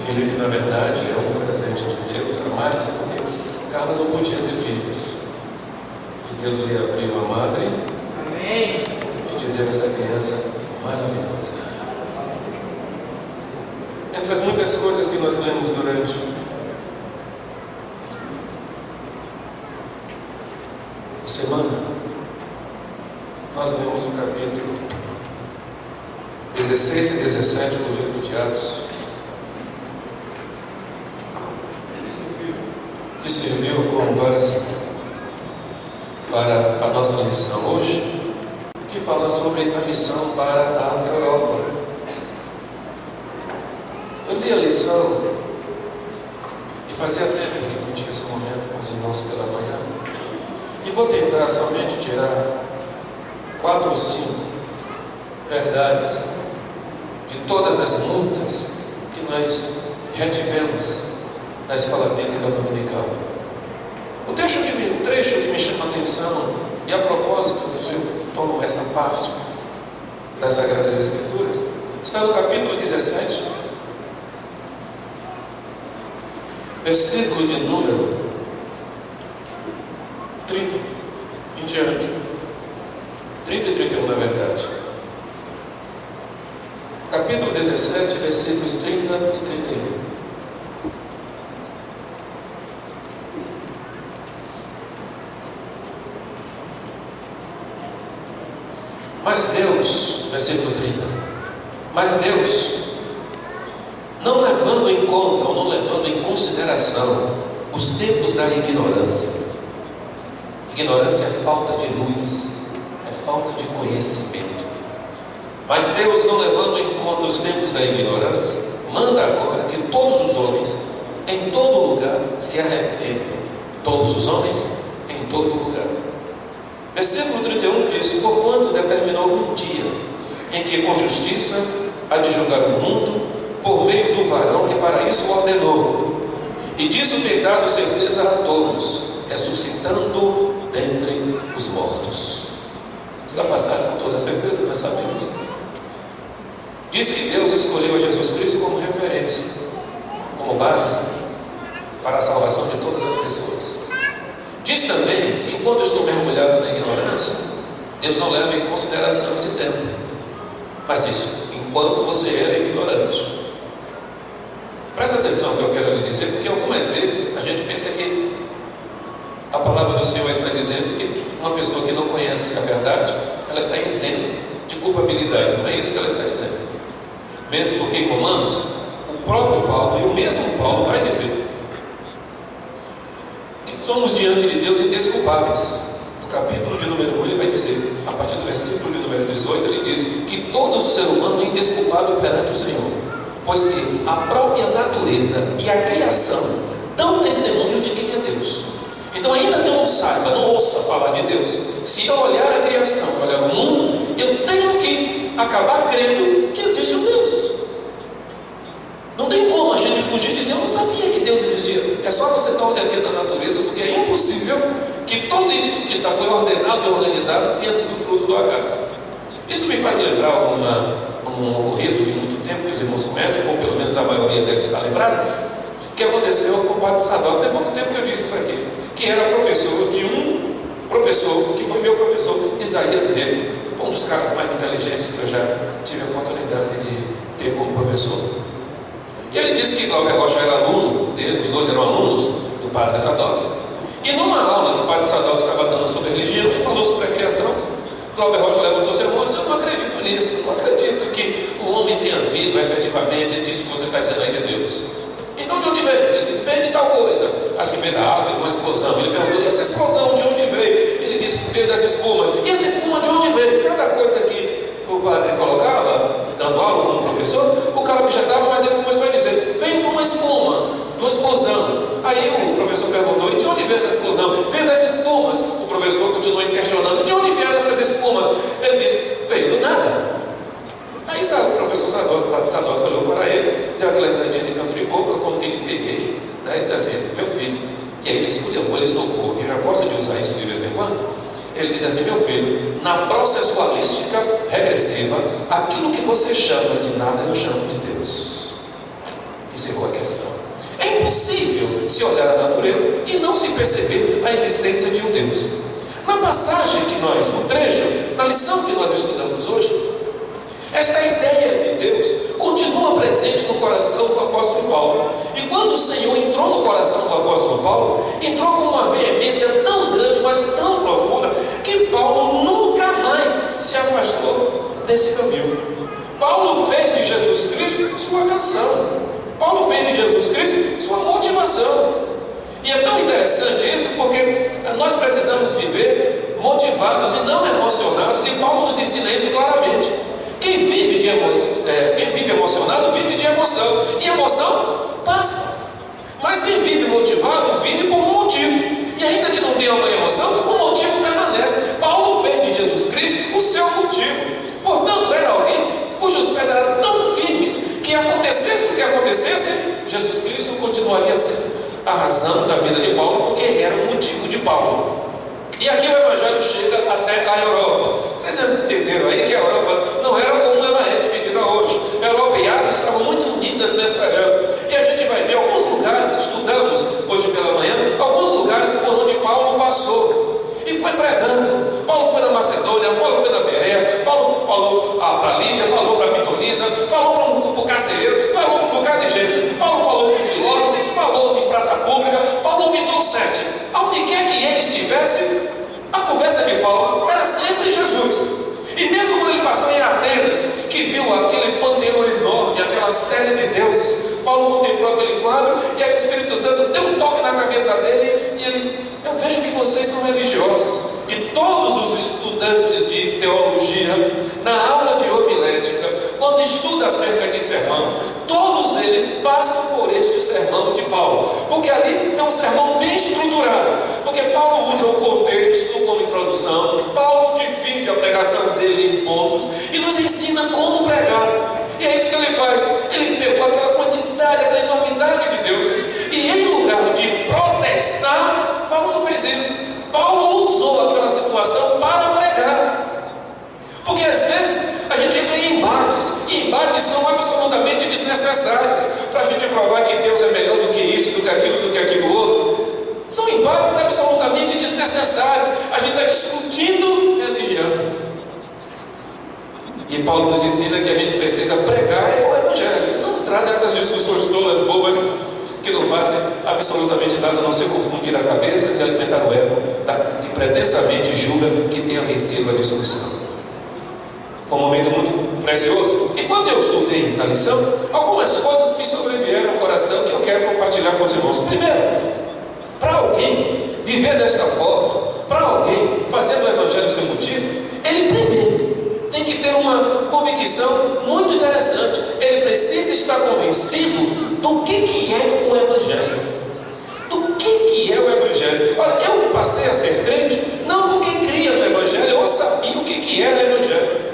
Felipe, na verdade, é um presente de Deus a mais, porque Carla não podia ter filhos. E Deus lhe abriu a madre e te deu essa criança maravilhosa. Entre as muitas coisas que nós lemos durante a semana, nós lemos o capítulo 16 e 17 do livro de Atos, que serviu como base para a nossa lição hoje, que fala sobre a missão para a Europa. Eu li a lição e fazia tempo que não tinha esse momento com os irmãos pela manhã, e vou tentar somente tirar 4 ou 5 verdades de todas as lutas que nós retivemos na escola bíblica dominical. O trecho que me chama a atenção, e a propósito eu tomo essa parte das Sagradas Escrituras, está no capítulo 17, versículo de número 30 em diante. 30 e 31 na verdade. Capítulo 17, versículos 30 e 31. Mas Deus, versículo 30, mas Deus, não levando em conta ou não levando em consideração os tempos da ignorância. Ignorância é falta de luz, é falta de conhecimento. Mas Deus, não levando em conta os tempos da ignorância, manda agora que todos os homens, em todo lugar, se arrependam. Todos os homens, em todo lugar. Versículo 31 diz: porquanto determinou um dia em que com justiça há de julgar o mundo por meio do varão que para isso ordenou. E disso tem dado certeza a todos, ressuscitando dentre os mortos. Está passado com toda certeza, nós sabemos. Diz que Deus escolheu a Jesus Cristo como referência, como base para a salvação de todas as pessoas. Diz também que enquanto eu estou mergulhado na ignorância, Deus não leva em consideração esse tempo. Mas diz, enquanto você era ignorante. Presta atenção no que eu quero lhe dizer, porque algumas vezes a gente pensa que a palavra do Senhor está dizendo que uma pessoa que não conhece a verdade, ela está isenta de culpabilidade. Não é isso que ela está dizendo. Mesmo porque em Romanos, o próprio Paulo, e o mesmo Paulo vai dizer que somos diante de Deus indesculpáveis. No capítulo de número 1 ele vai dizer, a partir do versículo de número 18, ele diz que todo ser humano é indesculpável perante o Senhor, pois que a própria natureza e a criação dão testemunho de quem é Deus. Então, ainda que eu não saiba, não ouça falar de Deus, se eu olhar a criação, olhar o mundo, eu tenho que acabar crendo que existe um Deus. Não tem fugir e dizer: eu não sabia que Deus existia. É só você dar uma olhadinha na natureza, porque é impossível que tudo isso que foi ordenado e organizado tenha sido fruto do acaso. Isso me faz lembrar um ocorrido de muito tempo que os irmãos conhecem, ou pelo menos a maioria deve estar lembrada, que aconteceu com o padre Sadoc. Tem pouco tempo que eu disse isso aqui, que era professor de um professor, que foi meu professor, Isaías Rego. Foi um dos caras mais inteligentes que eu já tive a oportunidade de ter como professor. E ele disse que Glauber Rocha era aluno dele, os dois eram alunos do padre Sadoc. E numa aula que o padre Sadoc estava dando sobre religião, ele falou sobre a criação. Glauber Rocha levantou seu irmão e disse: eu não acredito nisso, não acredito que o homem tenha vindo efetivamente disso que você está dizendo aí de Deus. Então de onde veio? Ele disse: veio de tal coisa. Acho que veio da água, de uma explosão. Ele perguntou: e essa explosão de onde veio? Ele disse: veio das espumas. E essa espuma de onde veio? Cada coisa que o padre colocava, dando aula como professor, o cara objetava, mas ele começou a dizer: veio de uma espuma, de uma explosão. Aí o professor perguntou: e de onde veio essa explosão? Veio das espumas. O professor continuou questionando: de onde vieram essas espumas? Ele disse: veio do nada. Aí o professor Sadoc, o padre Sadoc, olhou para ele, deu aquela risadinha de canto de boca, como que ele peguei, né? E disse assim: meu filho. E aí ele escolheu, ele esnocou, eu já gosto de usar isso de vez em quando. Ele diz assim: meu filho, na processualística regressiva, aquilo que você chama de nada, eu chamo de Deus. Encerrou a questão. É impossível se olhar a natureza e não se perceber a existência de um Deus. Na passagem que nós, no trecho, na lição que nós estudamos hoje, esta ideia de Deus continua presente no coração do apóstolo Paulo. E quando o Senhor entrou no coração do apóstolo Paulo, entrou com uma veemência tão grande, mas tão profunda, que Paulo nunca mais se afastou desse caminho. Paulo fez de Jesus Cristo sua canção. Paulo fez de Jesus Cristo sua motivação. E é tão interessante isso, porque nós precisamos viver motivados e não emocionados, e Paulo nos ensina isso claramente. Quem vive emocionado, vive de emoção, e emoção passa. Mas quem vive motivado, vive por um motivo, e ainda que não tenha uma emoção, o motivo permanece. Paulo fez de Jesus Cristo o seu motivo. Portanto, era alguém cujos pés eram tão firmes que acontecesse o que acontecesse, Jesus Cristo continuaria sendo a razão da vida de Paulo, porque era o motivo de Paulo. E aqui o Evangelho chega até a Europa. Vocês entenderam aí que a Europa não era como ela é dividida hoje. A Europa e a Ásia estavam muito unidas nesta época. E a gente vai ver alguns lugares, estudamos hoje pela manhã, alguns lugares por onde Paulo passou e foi pregando. Paulo foi na Macedônia, Paulo foi na Bereia, Paulo falou para Lídia, falou para Pitonisa, falou para o carcereiro, falou para um bocado de gente. Paulo falou para os filósofos, falou em praça pública, Paulo pintou 7. Aonde quer que ele estivesse, a conversa de Paulo era sempre Jesus. E mesmo quando ele passou em Atenas, que viu aquele panteão enorme, aquela série de deuses, Paulo contemplou aquele quadro, e aí o Espírito Santo deu um toque na cabeça dele, e ele: eu vejo que vocês são religiosos. E todos os estudantes de teologia, na aula de homilética, quando estuda acerca de sermão, todos eles passam por este sermão de Paulo, porque ali é um sermão bem estruturado, porque Paulo usa o contexto como introdução, Paulo divide a pregação dele em pontos e nos ensina como pregar. E é isso que ele faz. Ele pegou aquela quantidade, aquela enormidade de deuses, e em lugar de protestar, Paulo não fez isso. Paulo usou aquela situação para pregar. Porque às vezes a gente entra em embates, e embates são absolutamente desnecessários, para a gente provar que Deus é melhor do que isso, do que aquilo outro. São embates absolutamente desnecessários. A gente está discutindo religião. E Paulo nos ensina que a gente precisa pregar o Evangelho, não entrar nessas discussões tolas, bobas, que não fazem absolutamente nada a não ser confundir a cabeça e alimentar o ego, que pretensamente julga que tenha vencido a discussão. Foi um momento muito precioso. E quando eu estudei na lição, algumas coisas me sobrevieram ao coração que eu quero compartilhar com os irmãos. Primeiro, para alguém viver desta forma, para alguém fazer do Evangelho seu motivo, ele primeiro tem que ter uma convicção muito interessante. Ele precisa estar convencido do que é o Evangelho. Do que é o Evangelho. Olha, eu passei a ser crente não porque cria no Evangelho, eu sabia o que era o Evangelho.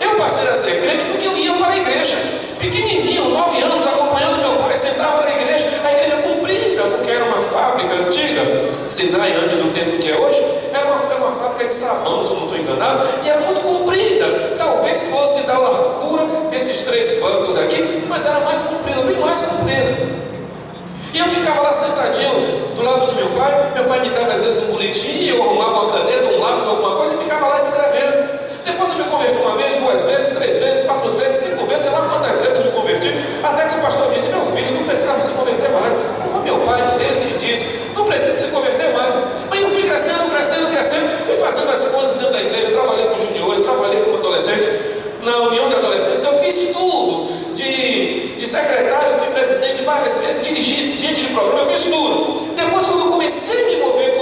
Eu passei a ser crente porque eu ia para a igreja, pequenininho, 9 anos, acompanhando meu pai, sentava na doutrina. E eu ficava lá sentadinho do lado do meu pai me dava às vezes um boletim, eu arrumava uma caneta, um lápis, alguma coisa, e ficava lá escrevendo. Depois eu me converti uma vez, 2 vezes, 3 vezes, 4 vezes, 5 vezes, sei lá quantas vezes eu me converti, até que o pastor disse: meu filho, não precisava se converter mais. Foi meu pai, Deus que disse, não precisa se converter mais. Mas eu fui crescendo, fui fazendo as coisas dentro da igreja, trabalhei com juniores, trabalhei como adolescente, na união de adolescentes, eu fiz tudo. De secretário, eu fui presidente várias vezes, dirigi gente de programa, eu fiz tudo. Depois, quando eu comecei a me envolver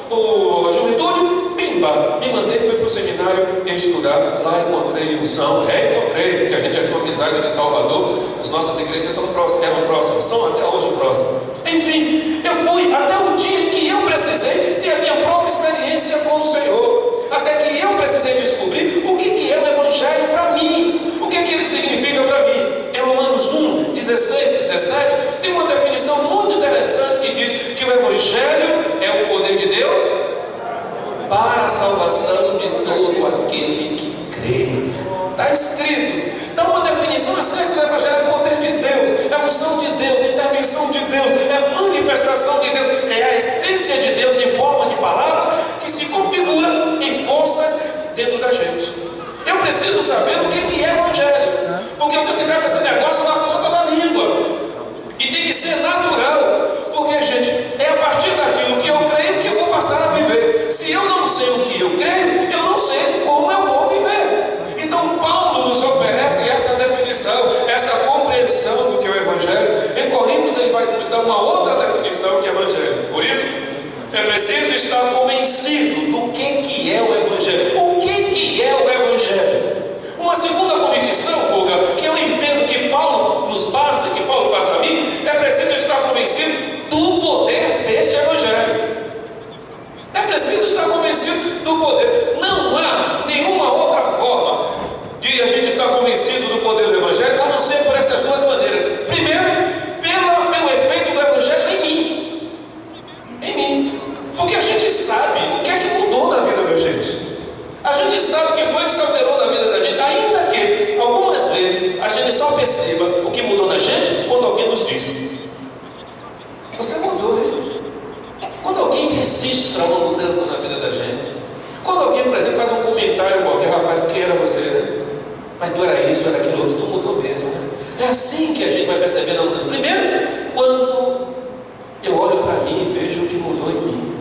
com a juventude, pimba, me mandei, fui para o seminário estudar. Lá encontrei reencontrei, porque a gente já tinha uma amizade de Salvador, as nossas igrejas eram próximas, são até hoje próximas. Enfim, eu fui até o dia que eu precisei ter a minha própria experiência com o Senhor, até que eu precisei descobrir o que é o Evangelho para mim, o que ele significa para mim. Em Romanos 1, 16, 17, tem uma definição muito interessante que diz que o Evangelho é o poder de Deus para a salvação de todo aquele que crê. Está escrito. Dá uma definição acerca do Evangelho: é o poder de Deus, é a unção de Deus, é a intervenção de Deus, é a manifestação de Deus, é a essência de Deus em forma de palavras que se configura em forças dentro da gente. Eu preciso saber o que é Evangelho, porque eu tenho que dar esse negócio na ponta da língua, e tem que ser natural, porque, gente, é a partir daquilo que eu creio que eu vou passar a viver. Se eu não sei o que eu creio, eu não sei como eu vou viver. Então Paulo nos oferece essa definição, essa compreensão do que é o Evangelho. Em Coríntios ele vai nos dar uma outra definição de Evangelho. Por isso, é preciso estar convencido do que é o Evangelho. O que é o Evangelho? Uma segunda convicção, Guga, que eu entendo que Paulo nos passa, que Paulo passa a mim, é preciso estar convencido do poder deste Evangelho. É preciso estar convencido do poder. Não há nenhuma outra forma de a gente estar convencido do poder do Evangelho, a não ser por essas duas maneiras. Primeiro, pelo efeito do Evangelho em mim. Em mim. Porque a gente sabe o que é que mudou na vida da gente. A gente sabe o que foi que se alterou na vida da gente, ainda que algumas vezes a gente só perceba o que mudou na gente quando alguém nos diz: você mudou, hein? Quando alguém registra uma mudança na vida da gente, quando alguém, por exemplo, faz um comentário qualquer: rapaz, quem era você? Mas tu era isso, era aquilo outro, tu mudou mesmo, né? É assim que a gente vai percebendo a mudança. Primeiro, quando eu olho para mim e vejo o que mudou em mim.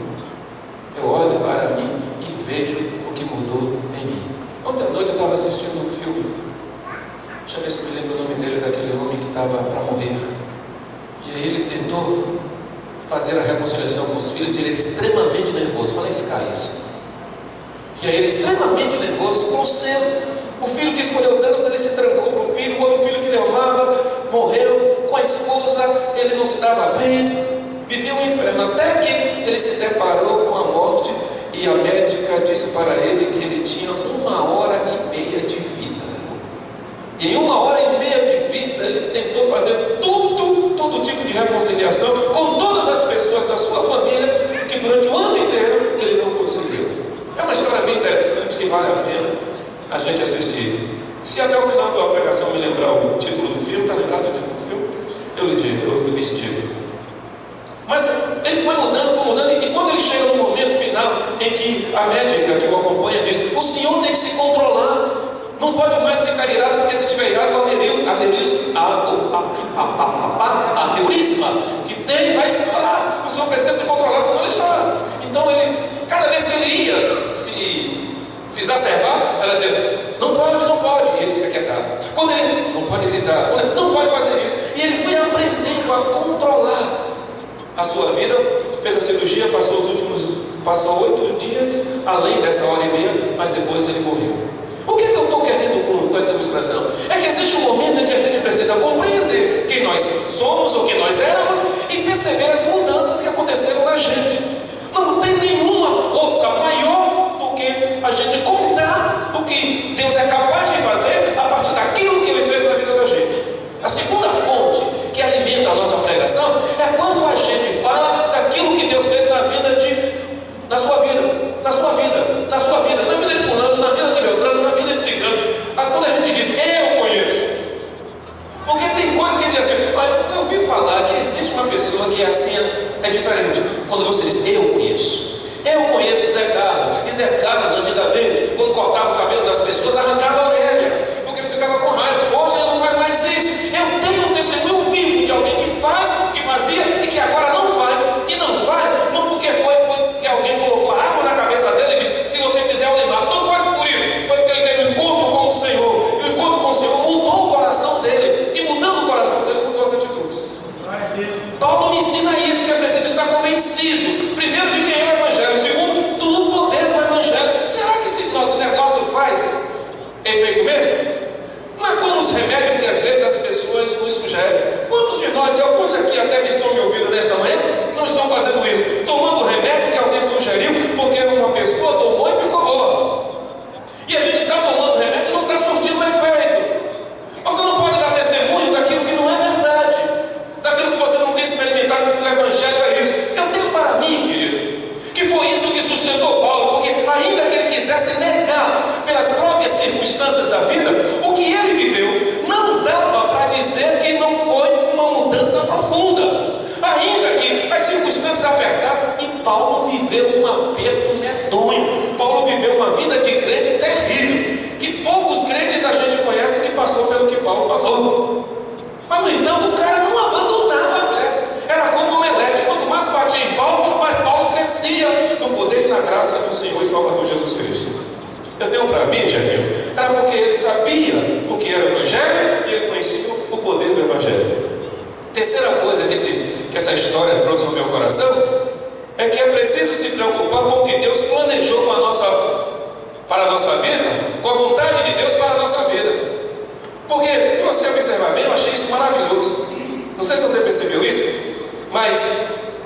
Eu olho para mim e vejo o que mudou em mim. Ontem à noite eu estava assistindo um filme. Deixa eu ver se eu me lembro o nome dele, daquele homem que estava para morrer. E aí ele tentou fazer a reconciliação com os filhos, e ele é extremamente nervoso. Fala Sky isso. E aí ele extremamente nervoso, com o filho que escolheu Deus, ele se trancou para o filho, o outro filho que ele amava morreu, com a esposa ele não se dava bem, vivia um inferno, até que ele se deparou com a morte, e a médica disse para ele que ele tinha 1h30 de vida. E em 1h30 de vida ele tentou fazer todo tipo de reconciliação com todas as pessoas da sua família, que durante o ano inteiro ele não conseguiu. É uma história bem interessante que vale a pena a gente assistir. Se até o final da pregação me lembrar o título do filme, está lembrado do título do filme? Eu lhes digo. Mas ele foi mudando, e quando ele chega no momento final em que a médica que o acompanha diz: o senhor tem que se controlar, não pode mais ficar irado, porque se estiver irado, o aneurisma que tem vai estourar. O senhor precisa se controlar, senão ele estoura. Então ele, cada vez que ele ia se exacerbar, ela dizia: não pode, e ele se aquietava. Quando ele não pode gritar, quando ele não pode fazer isso, e ele foi aprendendo a controlar a sua vida, fez a cirurgia, passou 8 dias, além dessa 1h30, mas depois ele morreu. O que eu estou querendo com essa ilustração? É que existe um momento em que a gente precisa compreender quem nós somos ou quem nós éramos e perceber as mudanças que aconteceram na gente. Não tem nenhuma força maior do que a gente contar o que Deus é capaz de fazer a partir daquilo que Ele fez na vida da gente. A segunda fonte que alimenta a nossa pregação é quando a gente fala daquilo que Deus fez na vida na sua vida, na vida de fulano, na vida de Beltrano, na vida de Ciclano. Quando a gente diz: eu conheço, porque tem coisas que a gente diz assim: eu ouvi falar porque assim é diferente. Quando você diz, eu conheço Zé Carlos, e Zé Carlos antigamente, quando cortava o cabelo das pessoas, arrancava a orelha, porque ele ficava com raiva. Hoje ele não faz mais isso. Eu tenho um testemunho vivo de alguém que faz, que fazia e que agora não faz, e não faz, não porque foi que alguém colocou a arma na cabeça dele e disse, se você fizer eu lhe mato. Não faz por isso, foi porque ele teve um encontro com o Senhor, e o encontro com o Senhor mudou o coração dele, e mudando o coração dele, mudou as atitudes. Paulo me ensina isso, que é preciso estar convencido, primeiro de quem é o Evangelho, segundo, do poder do Evangelho. Será que esse negócio faz efeito mesmo? Não é como os remédios que às vezes as pessoas nos sugerem. Quantos de nós, e alguns aqui até que estão me ouvindo nesta manhã, não estão fazendo isso, tomando remédio que alguém sugeriu, porque uma pessoa tomou e ficou boa, e a gente está tomando remédio e não está surtindo efeito. Você não pode dar testemunho daquilo que não é verdade, daquilo que você não tem experimentado, porque o Evangelho é isso. Eu tenho para mim, querido, que foi isso que sustentou Paulo, porque ainda que ele quisesse negar pelas próprias circunstâncias da vida, o que ele viveu não dava para dizer que não foi uma mudança profunda. Ainda que as circunstâncias apertassem, e Paulo viveu um aperto medonho. Paulo viveu uma vida de crente terrível, que poucos crentes a gente conhece que passou pelo que Paulo passou. Mas, no entanto, o cara não abandonava a fé. Era como um omelete. Quanto mais batia em Paulo, mais Paulo crescia no poder e na graça do Senhor e Salvador Jesus Cristo. Eu tenho para mim, Jefinho, era porque ele sabia o que era o Evangelho e ele conhecia o poder do Evangelho. Terceira coisa que essa história trouxe no meu coração é que é preciso se preocupar com o que Deus planejou para a nossa vida, com a vontade de Deus para a nossa vida. Porque, se você observar bem, eu achei isso maravilhoso. Não sei se você percebeu isso, mas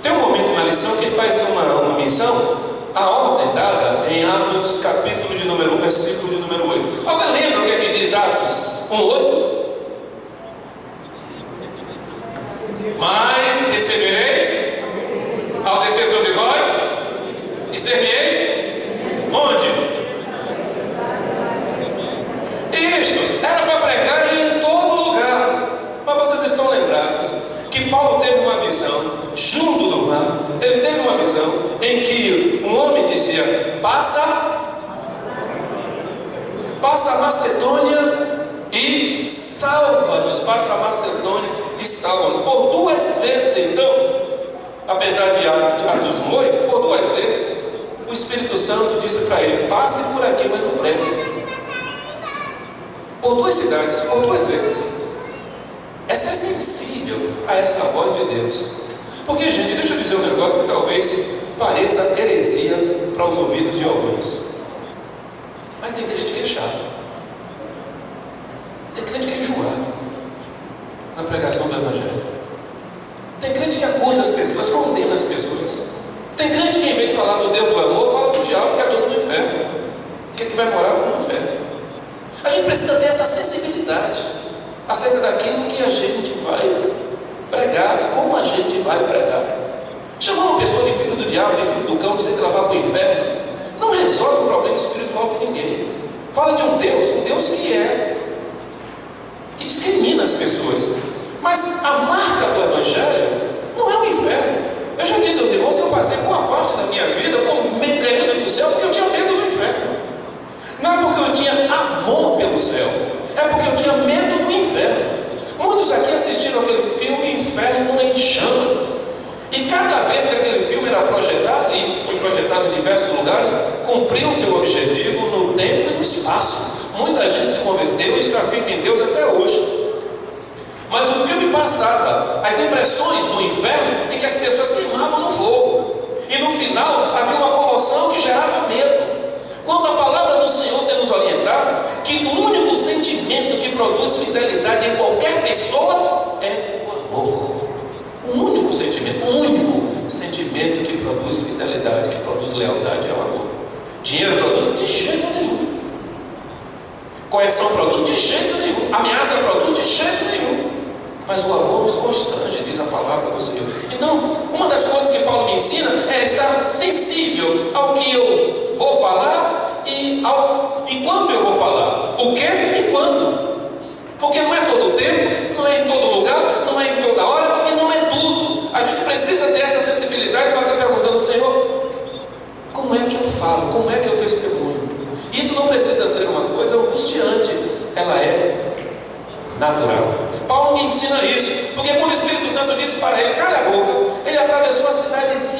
tem um momento na lição que faz uma menção à ordem dada em Atos, capítulo de número 1, versículo de número 8. Alguém lembra o que é que diz Atos 1:8? Mas recebereis ao descer sobre vós e ser-me-eis onde? Isto era para pregar em todo lugar. Mas vocês estão lembrados que Paulo teve uma visão junto do mar. Ele teve uma visão em que um homem dizia, passa a Macedônia e salva-nos. Passa a Macedônia e salva-nos. Por duas vezes, então, apesar de Atos 1:8, por duas vezes, o Espírito Santo disse para ele, passe por aqui, mas não pregue. Por duas cidades, por duas vezes. É ser sensível a essa voz de Deus. Porque, gente, deixa eu dizer um negócio que talvez pareça heresia para os ouvidos de alguns. Mas tem crente que é chato. Tem crente que é enjoado na pregação do Evangelho. Tem crente que acusa as pessoas, condena as pessoas. Tem crente que, em vez de falar do Deus do amor, fala do diabo que é dono do inferno, que é que vai morar no inferno. A gente precisa ter essa sensibilidade acerca daquilo que a gente vai pregar e como a gente vai pregar. Chamar uma pessoa de filho do diabo, de filho do cão, dizer que ela vai para o inferno, não resolve o problema espiritual de ninguém. Fala de um Deus que discrimina as pessoas. Mas a marca do Evangelho não é o inferno. Eu já disse aos irmãos que eu passei boa parte da minha vida como querendo ir para o céu porque eu tinha medo do inferno. Não é porque eu tinha amor pelo céu, é porque eu tinha medo do inferno. Muitos aqui assistiram aquele filme Inferno em Chamas. E cada vez que aquele filme era projetado, e foi projetado em diversos lugares, cumpriu o seu objetivo no tempo e no espaço. Muita gente se converteu e está firme em Deus até hoje. Mas o filme passava as impressões do inferno em que as pessoas queimavam no fogo. E no final havia uma comoção que gerava medo. Quando a palavra do Senhor tem nos orientado que o único sentimento que produz fidelidade em qualquer pessoa é o amor. O único sentimento que produz fidelidade, que produz lealdade é o amor. Dinheiro produz de jeito nenhum. Correção produz de jeito nenhum. Ameaça produz de jeito nenhum. Mas o amor nos constrange, diz a palavra do Senhor. Então, uma das coisas que Paulo me ensina é estar sensível ao que eu vou falar e quando eu vou falar. O que e quando. Porque não é todo o tempo, não é em todo lugar, não é em toda hora e não é tudo. A gente precisa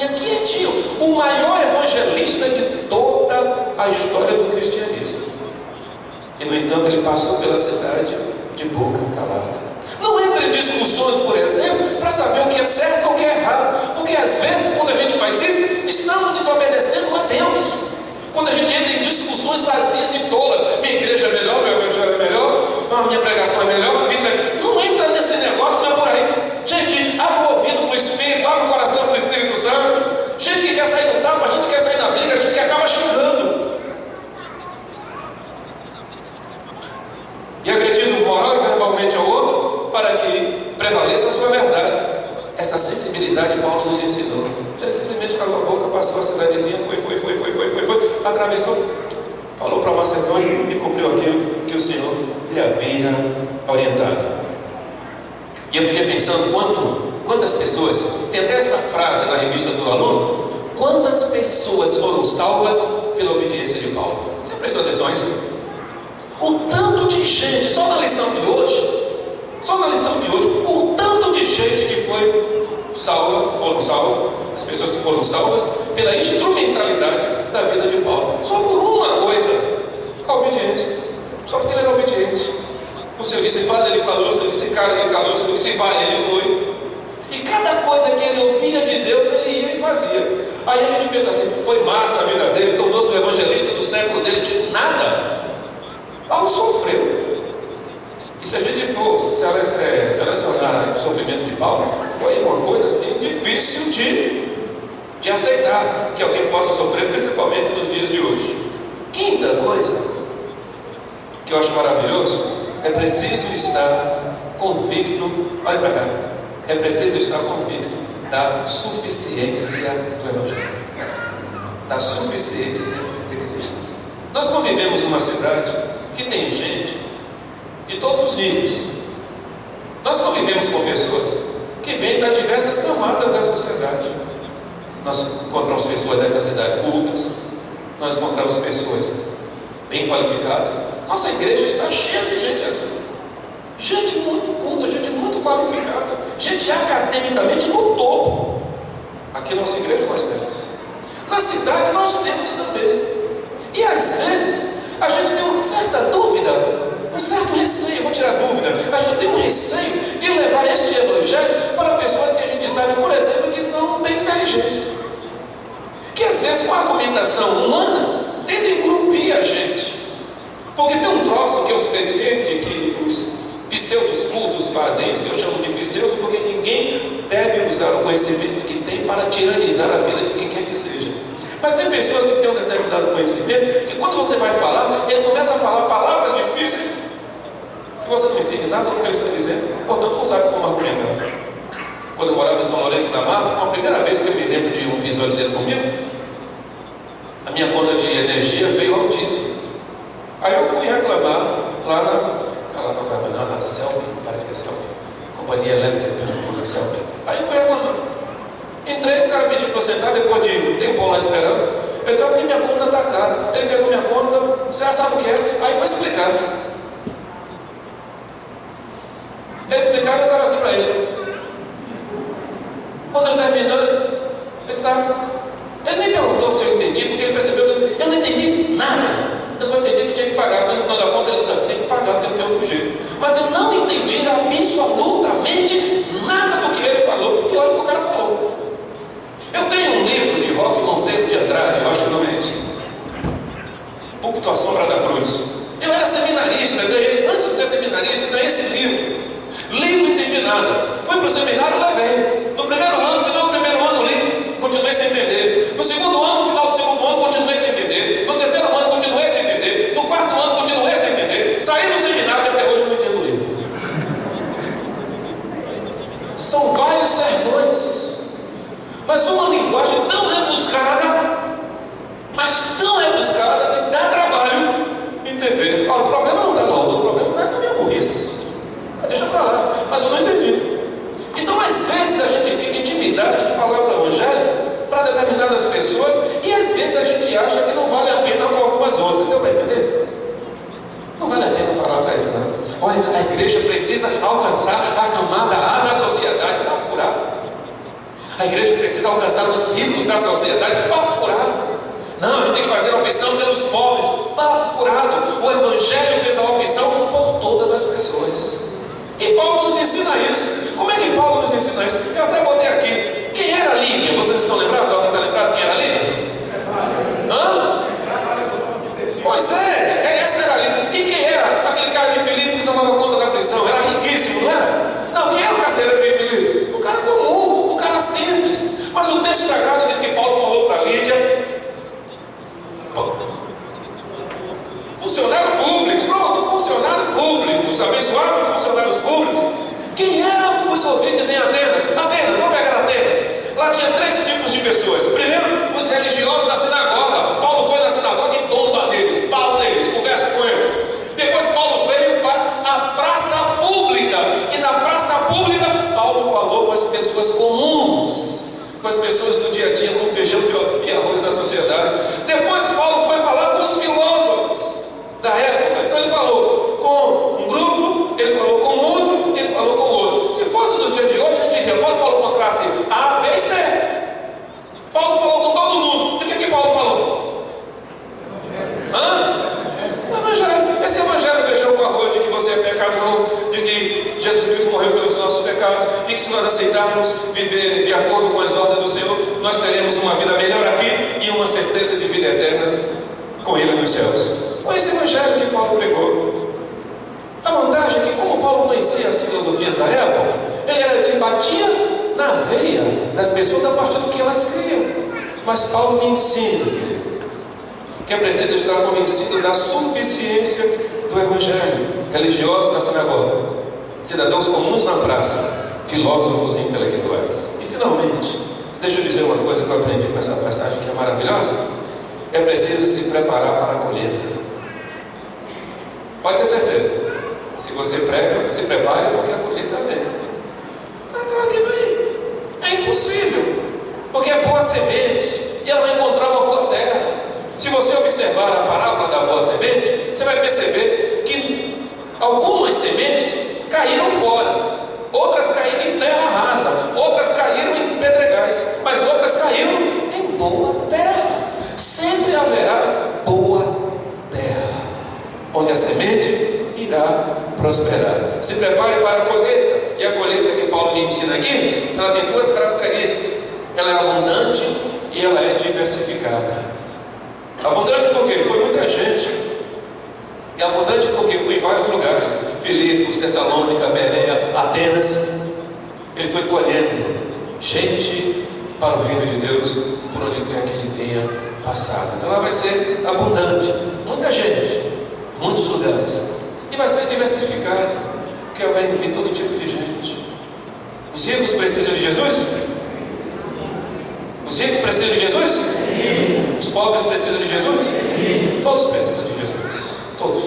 quietinha, quietinho. O maior evangelista de toda a história do cristianismo. E, no entanto, ele passou pela cidade de boca calada. Não entra em discussões, por exemplo, para saber o que é certo ou o que é errado. Porque, às vezes, quando a gente faz isso, estamos desobedecendo a Deus. Quando a gente entra em discussões vazias e tolas, minha igreja é melhor, meu evangelho é melhor, a minha pregação é melhor, isso é... Não entra nesse negócio, não é por aí. Gente, abre o ouvido para o Espírito, abre o coração para o Espírito Santo. Gente que quer sair do tapa, a gente quer sair da briga, a gente que acaba xingando. E agredindo moral e verbalmente ao outro, para que prevaleça a sua verdade. Essa sensibilidade Paulo nos ensinou. Ele simplesmente calou a boca, passou a cidadezinha, foi, atravessou, falou para Macedônia e cumpriu aquilo que o Senhor lhe havia orientado. E eu fiquei pensando quantas pessoas, tem até essa frase na revista do aluno, quantas pessoas foram salvas pela obediência de Paulo? Você prestou atenção a isso? O tanto de gente, só na lição de hoje, o tanto de gente que foram salvas, as pessoas que foram salvas pela instrumentalidade da vida de Paulo. Só por uma coisa, a obediência. Só porque ele era obediente. O Senhor disse, fala, ele falou, o Senhor disse, cara, ele calou, o Senhor disse, vai, ele foi. E cada coisa que ele ouvia de Deus, ele ia e fazia. Aí a gente pensa assim, foi massa a vida dele, tornou-se o evangelista do século dele, que nada. Paulo sofreu. E se a gente for selecionar o sofrimento de Paulo, foi uma coisa assim difícil de aceitar que alguém possa sofrer, principalmente nos dias de hoje. Quinta coisa que eu acho maravilhoso, é preciso estar convicto, olha para cá, é preciso estar convicto da suficiência do Evangelho, da suficiência de Cristo. Nós convivemos numa cidade que tem gente de todos os níveis. Nós convivemos com pessoas que vêm das diversas camadas da sociedade. Nós encontramos pessoas dessa cidade cultas, nós encontramos pessoas bem qualificadas. Nossa igreja está cheia de gente assim, gente muito culta, gente muito qualificada, gente academicamente no topo. Aqui na nossa igreja nós temos, na cidade nós temos também. E às vezes a gente tem uma certa dúvida, um certo receio, vou tirar dúvida, a gente tem um receio de levar este evangelho para pessoas que a gente sabe, por exemplo, que são bem inteligentes, que às vezes com a argumentação humana tenta engrupir a gente. Porque tem um troço que é o expediente que os pseudos cultos fazem isso, eu chamo de pseudo porque ninguém deve usar o conhecimento que tem para tiranizar a vida de quem quer que seja. Mas tem pessoas que têm um determinado conhecimento que quando você vai falar, ele começa a falar palavras difíceis que você não entende nada do que ele está dizendo, portanto não sabe como argumentar. Quando eu morava em São Lourenço da Mata, foi a primeira vez que eu me lembro de um episódio desse comigo. A minha conta de energia veio altíssima. Aí eu fui reclamar lá na CELP, parece que é CELP, Companhia Elétrica Pernambuco, CELP. Aí eu fui reclamar. Entrei, o cara pediu para eu sentar, depois de um tempo lá esperando. Eu disse, porque minha conta está cara. Ele pegou minha conta, você já sabe o que é. Aí foi explicar. Ele explicava e eu estava assim para ele. Quando ele terminou, ele nem perguntou se eu entendi, porque ele percebeu que eu não entendi nada. Eu só entendi que tinha que pagar, mas no final da conta ele disse, tem que pagar, porque não tem outro jeito. Mas eu não entendi absolutamente nada do que ele falou. E olha o que o cara falou. Eu tenho um livro de Roque Monteiro de Andrade, eu acho que o nome é esse. Púlpito à Sombra da Cruz. Eu era seminarista, antes de ser seminarista, eu ganhei esse livro. Li, não entendi nada. Fui para o seminário, levei. No primeiro ano, no final do primeiro ano, li, continuei sem entender. No segundo ano, no final do segundo ano, continuei sem entender. No terceiro ano, continuei sem entender. No quarto ano, continuei sem entender. Saí do seminário e até hoje não entendo o livro. São vários sermões, mas uma linguagem tão rebuscada, mas tão rebuscada, que dá trabalho entender. Olha, o problema não está no autor, o problema está na minha burrice. Deixa pra lá, mas eu não entendi. Então, às vezes, a gente fica intimidado de falar o Evangelho para determinadas pessoas e às vezes a gente acha que não vale a pena com algumas outras. Deu para entender? Não vale a pena falar para isso, não. Olha, a igreja precisa alcançar a camada A da sociedade. Não, furar. A igreja precisa alcançar os ricos da sociedade. Papo furado. Não, a gente tem que fazer a opção pelos pobres. Papo furado. O Evangelho fez a opção por todas as pessoas. E Paulo nos ensina isso. Como é que Paulo nos ensina isso? Eu até botei aqui. Quem era Lídia? Vocês estão lembrados? Alguém está lembrado quem era Lídia? Hã? Pois é, essa era Lídia. E quem era aquele cara de Filipe que tomava conta da prisão? Era riquíssimo, não era? Não, quem era o carcereiro de Filipe? O cara comum, o cara simples. Mas o texto sagrado diz que Paulo falou para Lídia, funcionário público, pronto, funcionário público, os abençoados funcionários públicos. Quem eram os ouvintes em Atenas? Atenas, vamos pegar Atenas. Lá tinha 3 tipos de pessoas. Primeiro, os religiosos da sinagoga. Paulo foi na sinagoga e tomba neles, pau neles, conversa com eles. Depois Paulo veio para a praça pública. E na praça pública, Paulo falou com as pessoas comuns, com as pessoas do dia a dia, com feijão e arroz da sociedade. Depois Paulo foi falar com os filósofos da época. Então ele falou com um grupo, ele falou com outro, ele falou com outro. Se fosse nos dias de hoje, a gente diria, Paulo falou com a classe A, B e C. Paulo falou com todo mundo. E o que Paulo falou? Hã? O evangelho. Esse evangelho feijão com arroz de que você é pecador, de que Jesus Cristo morreu pelos nossos pecados, e que se nós aceitarmos viver de acordo com as ordens do Senhor, nós teremos uma vida melhor aqui e uma certeza de vida eterna com Ele nos céus. Foi esse evangelho que Paulo pregou. A vantagem é que, como Paulo conhecia as filosofias da época, ele batia na veia das pessoas a partir do que elas criam. Mas Paulo me ensina, querido, que é preciso estar convencido da suficiência do evangelho. Religiosos na sinagoga, cidadãos comuns na praça, filósofos e intelectuais. E finalmente, deixa eu dizer uma coisa que eu aprendi com essa passagem que é maravilhosa. É preciso se preparar para a colheita. Pode ter certeza. Se você prega, se prepare, porque a colheita vem. Mas claro que vem. É impossível. Porque é boa semente e ela vai encontrar uma boa terra. Se você observar a parábola da boa semente, você vai perceber que algumas sementes caíram fora, outras caíram em terra rasa, outras caíram em pedregais, mas outras caíram em boa terra. Sempre haverá boa terra, onde a semente irá prosperar. Se prepare para a colheita. E a colheita que Paulo me ensina aqui, ela tem 2 características. Ela é abundante e ela é diversificada. Abundante porque foi muita gente. E abundante porque foi em vários lugares. Filipos, Tessalônica, Bereia, Atenas. Ele foi colhendo gente para o reino de Deus por onde quer que ele tenha passado. Então ela vai ser abundante. Muita gente, muitos lugares. E vai ser diversificada, porque vai vir todo tipo de gente. Os ricos precisam de Jesus? Os ricos precisam de Jesus? Sim. Os pobres precisam de Jesus? Sim. Todos precisam de Jesus. Todos.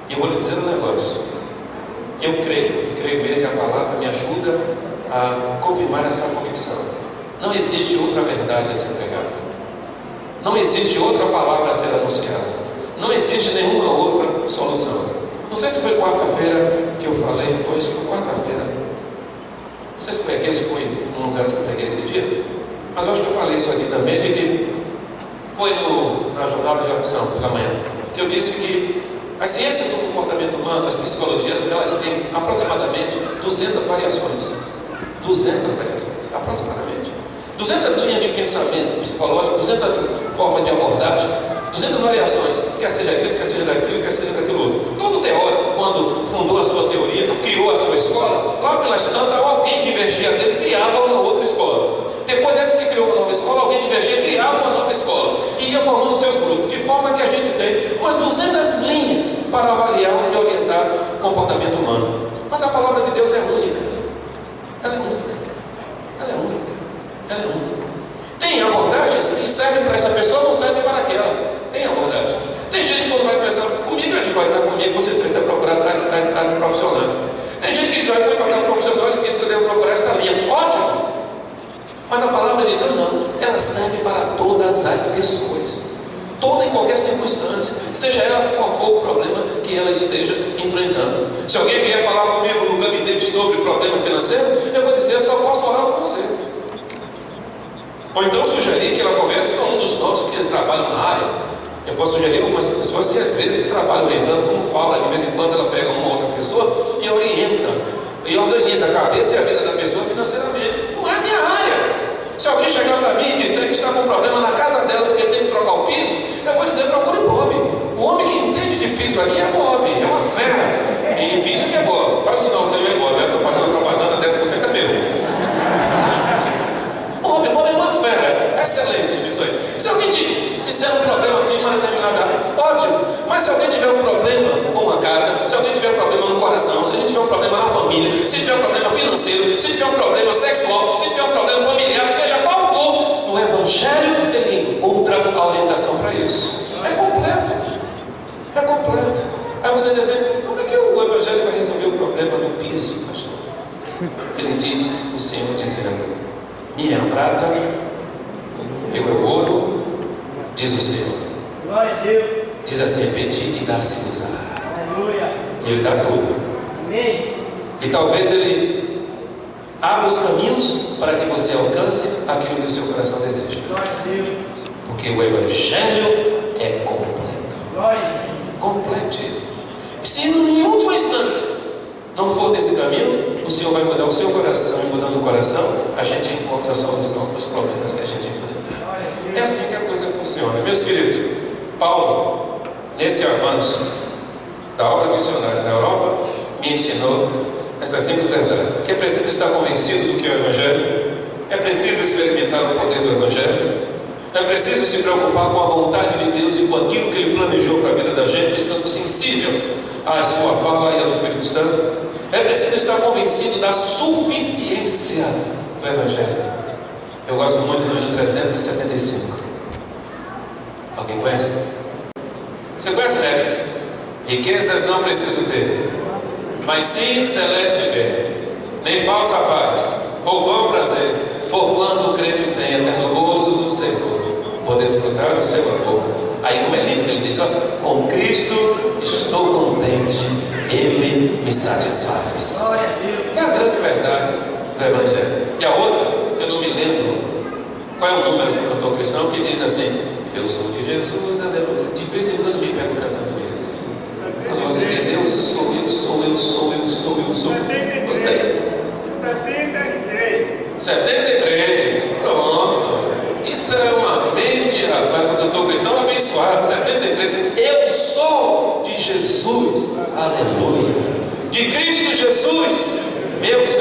E eu vou lhe dizer um negócio. Eu creio mesmo, a palavra me ajuda a confirmar essa convicção. Não existe outra verdade a ser pregada. Não existe outra palavra a ser anunciada. Não existe nenhuma outra solução. Não sei se foi quarta-feira que eu falei, acho que foi quarta-feira. Não sei se foi aqui, se foi num lugar que eu preguei esses dias. Mas eu acho que eu falei isso aqui também, de que foi na jornada de oração pela manhã, que eu disse que as ciências do comportamento humano, as psicologias, elas têm aproximadamente 200 variações. 200 variações, aproximadamente. 200 linhas de pensamento psicológico, 200 formas de abordagem, 200 variações, quer seja isso, quer seja daquilo, quer seja daquilo outro. Todo teórico, quando fundou a sua teoria, criou a sua escola, lá pelas tantas, alguém divergia dele, criava uma outra escola. Depois, esse que criou uma nova escola, alguém divergia, criava uma nova escola. E ia formando seus grupos, de forma que a gente tem umas 200 linhas para avaliar e orientar o comportamento humano. Mas a palavra de Deus é única. Ela é única. Ela é única. Ela é única. Tem abordagens que servem para essa pessoa, não servem para aquela. Tem abordagem. Tem gente que quando vai pensar comigo, a gente vai estar comigo, você precisa procurar atrás de profissionais. Tem gente que diz, olha, eu fui para um profissional e disse que eu devo procurar esta linha. Ótimo! Mas a palavra de Deus não. Ela serve para todas as pessoas. Toda e qualquer circunstância, seja ela qual for o problema que ela esteja enfrentando. Se alguém vier falar comigo no gabinete sobre problema financeiro, eu vou dizer, eu só posso orar por você. Eu posso sugerir algumas pessoas que às vezes trabalham orientando, como fala, de vez em quando ela pega uma outra pessoa e orienta, e organiza a cabeça e a vida da pessoa financeiramente. Não é a minha área. Se alguém chegar para mim e disser que está com problema na casa dela porque tem que trocar o piso, eu vou dizer: procure Bob. O homem que entende de piso aqui é Bob, é uma fera. E piso que é Bob. Faz o sinalzinho aí, Bob. Eu estou fazendo propaganda, 10% é meu. Bob é uma fera, excelente nisso aí. Se alguém disser um problema em uma determinada área, ótimo. Mas se alguém tiver um problema com a casa, se alguém tiver um problema no coração, se a gente tiver um problema na família, se tiver um problema financeiro, se tiver um problema sexual, se tiver um problema familiar, seja qual for, no Evangelho ele encontra a orientação para isso. É completo. É completo. Aí você diz assim: como é que o Evangelho vai resolver o problema do piso, pastor? Ele diz, o Senhor dizendo: minha é a prata, meu é o ouro, diz o Senhor. Glória a Deus. Diz assim: pedi e dá-se-vos-á. Aleluia. E Ele dá tudo. Amém. E talvez Ele abra os caminhos para que você alcance aquilo que o seu coração deseja. Glória a Deus. Porque o Evangelho é completo. Glória a Deus. Completíssimo. E se em última instância não for desse caminho, o Senhor vai mudar o seu coração, e mudando o coração, a gente encontra a solução para os problemas que a gente enfrenta. É assim que a coisa funciona. Meus queridos, Paulo, nesse avanço da obra missionária na Europa, me ensinou essas simples verdades: que é preciso estar convencido do que é o Evangelho, é preciso experimentar o poder do Evangelho, é preciso se preocupar com a vontade de Deus e com aquilo que Ele planejou para a vida da gente, estando sensível à sua fala e ao Espírito Santo. É preciso estar convencido da suficiência do Evangelho. Eu gosto muito do hino 375. Alguém conhece? Você conhece, né? Riquezas não preciso ter, mas sim celeste bem, nem falsa paz, ou vão prazer, porquanto o crente tem eterno gozo do Senhor, por desfrutar do seu amor. Aí como é lindo que ele diz: ó, com Cristo estou contente, Ele me satisfaz. Glória a Deus. É a grande verdade do Evangelho. E a outra, eu não me lembro qual é o número do cantor cristão, que diz assim: eu sou de Jesus, aleluia. De vez em quando me pego cantando isso. Quando você diz eu sou, eu sou, eu sou, eu sou, eu sou, você 73, pronto. Isso é uma mente, rapaz, do cantor cristão abençoado. 73, eu sou de Jesus, aleluia. De Cristo Jesus, meu Senhor.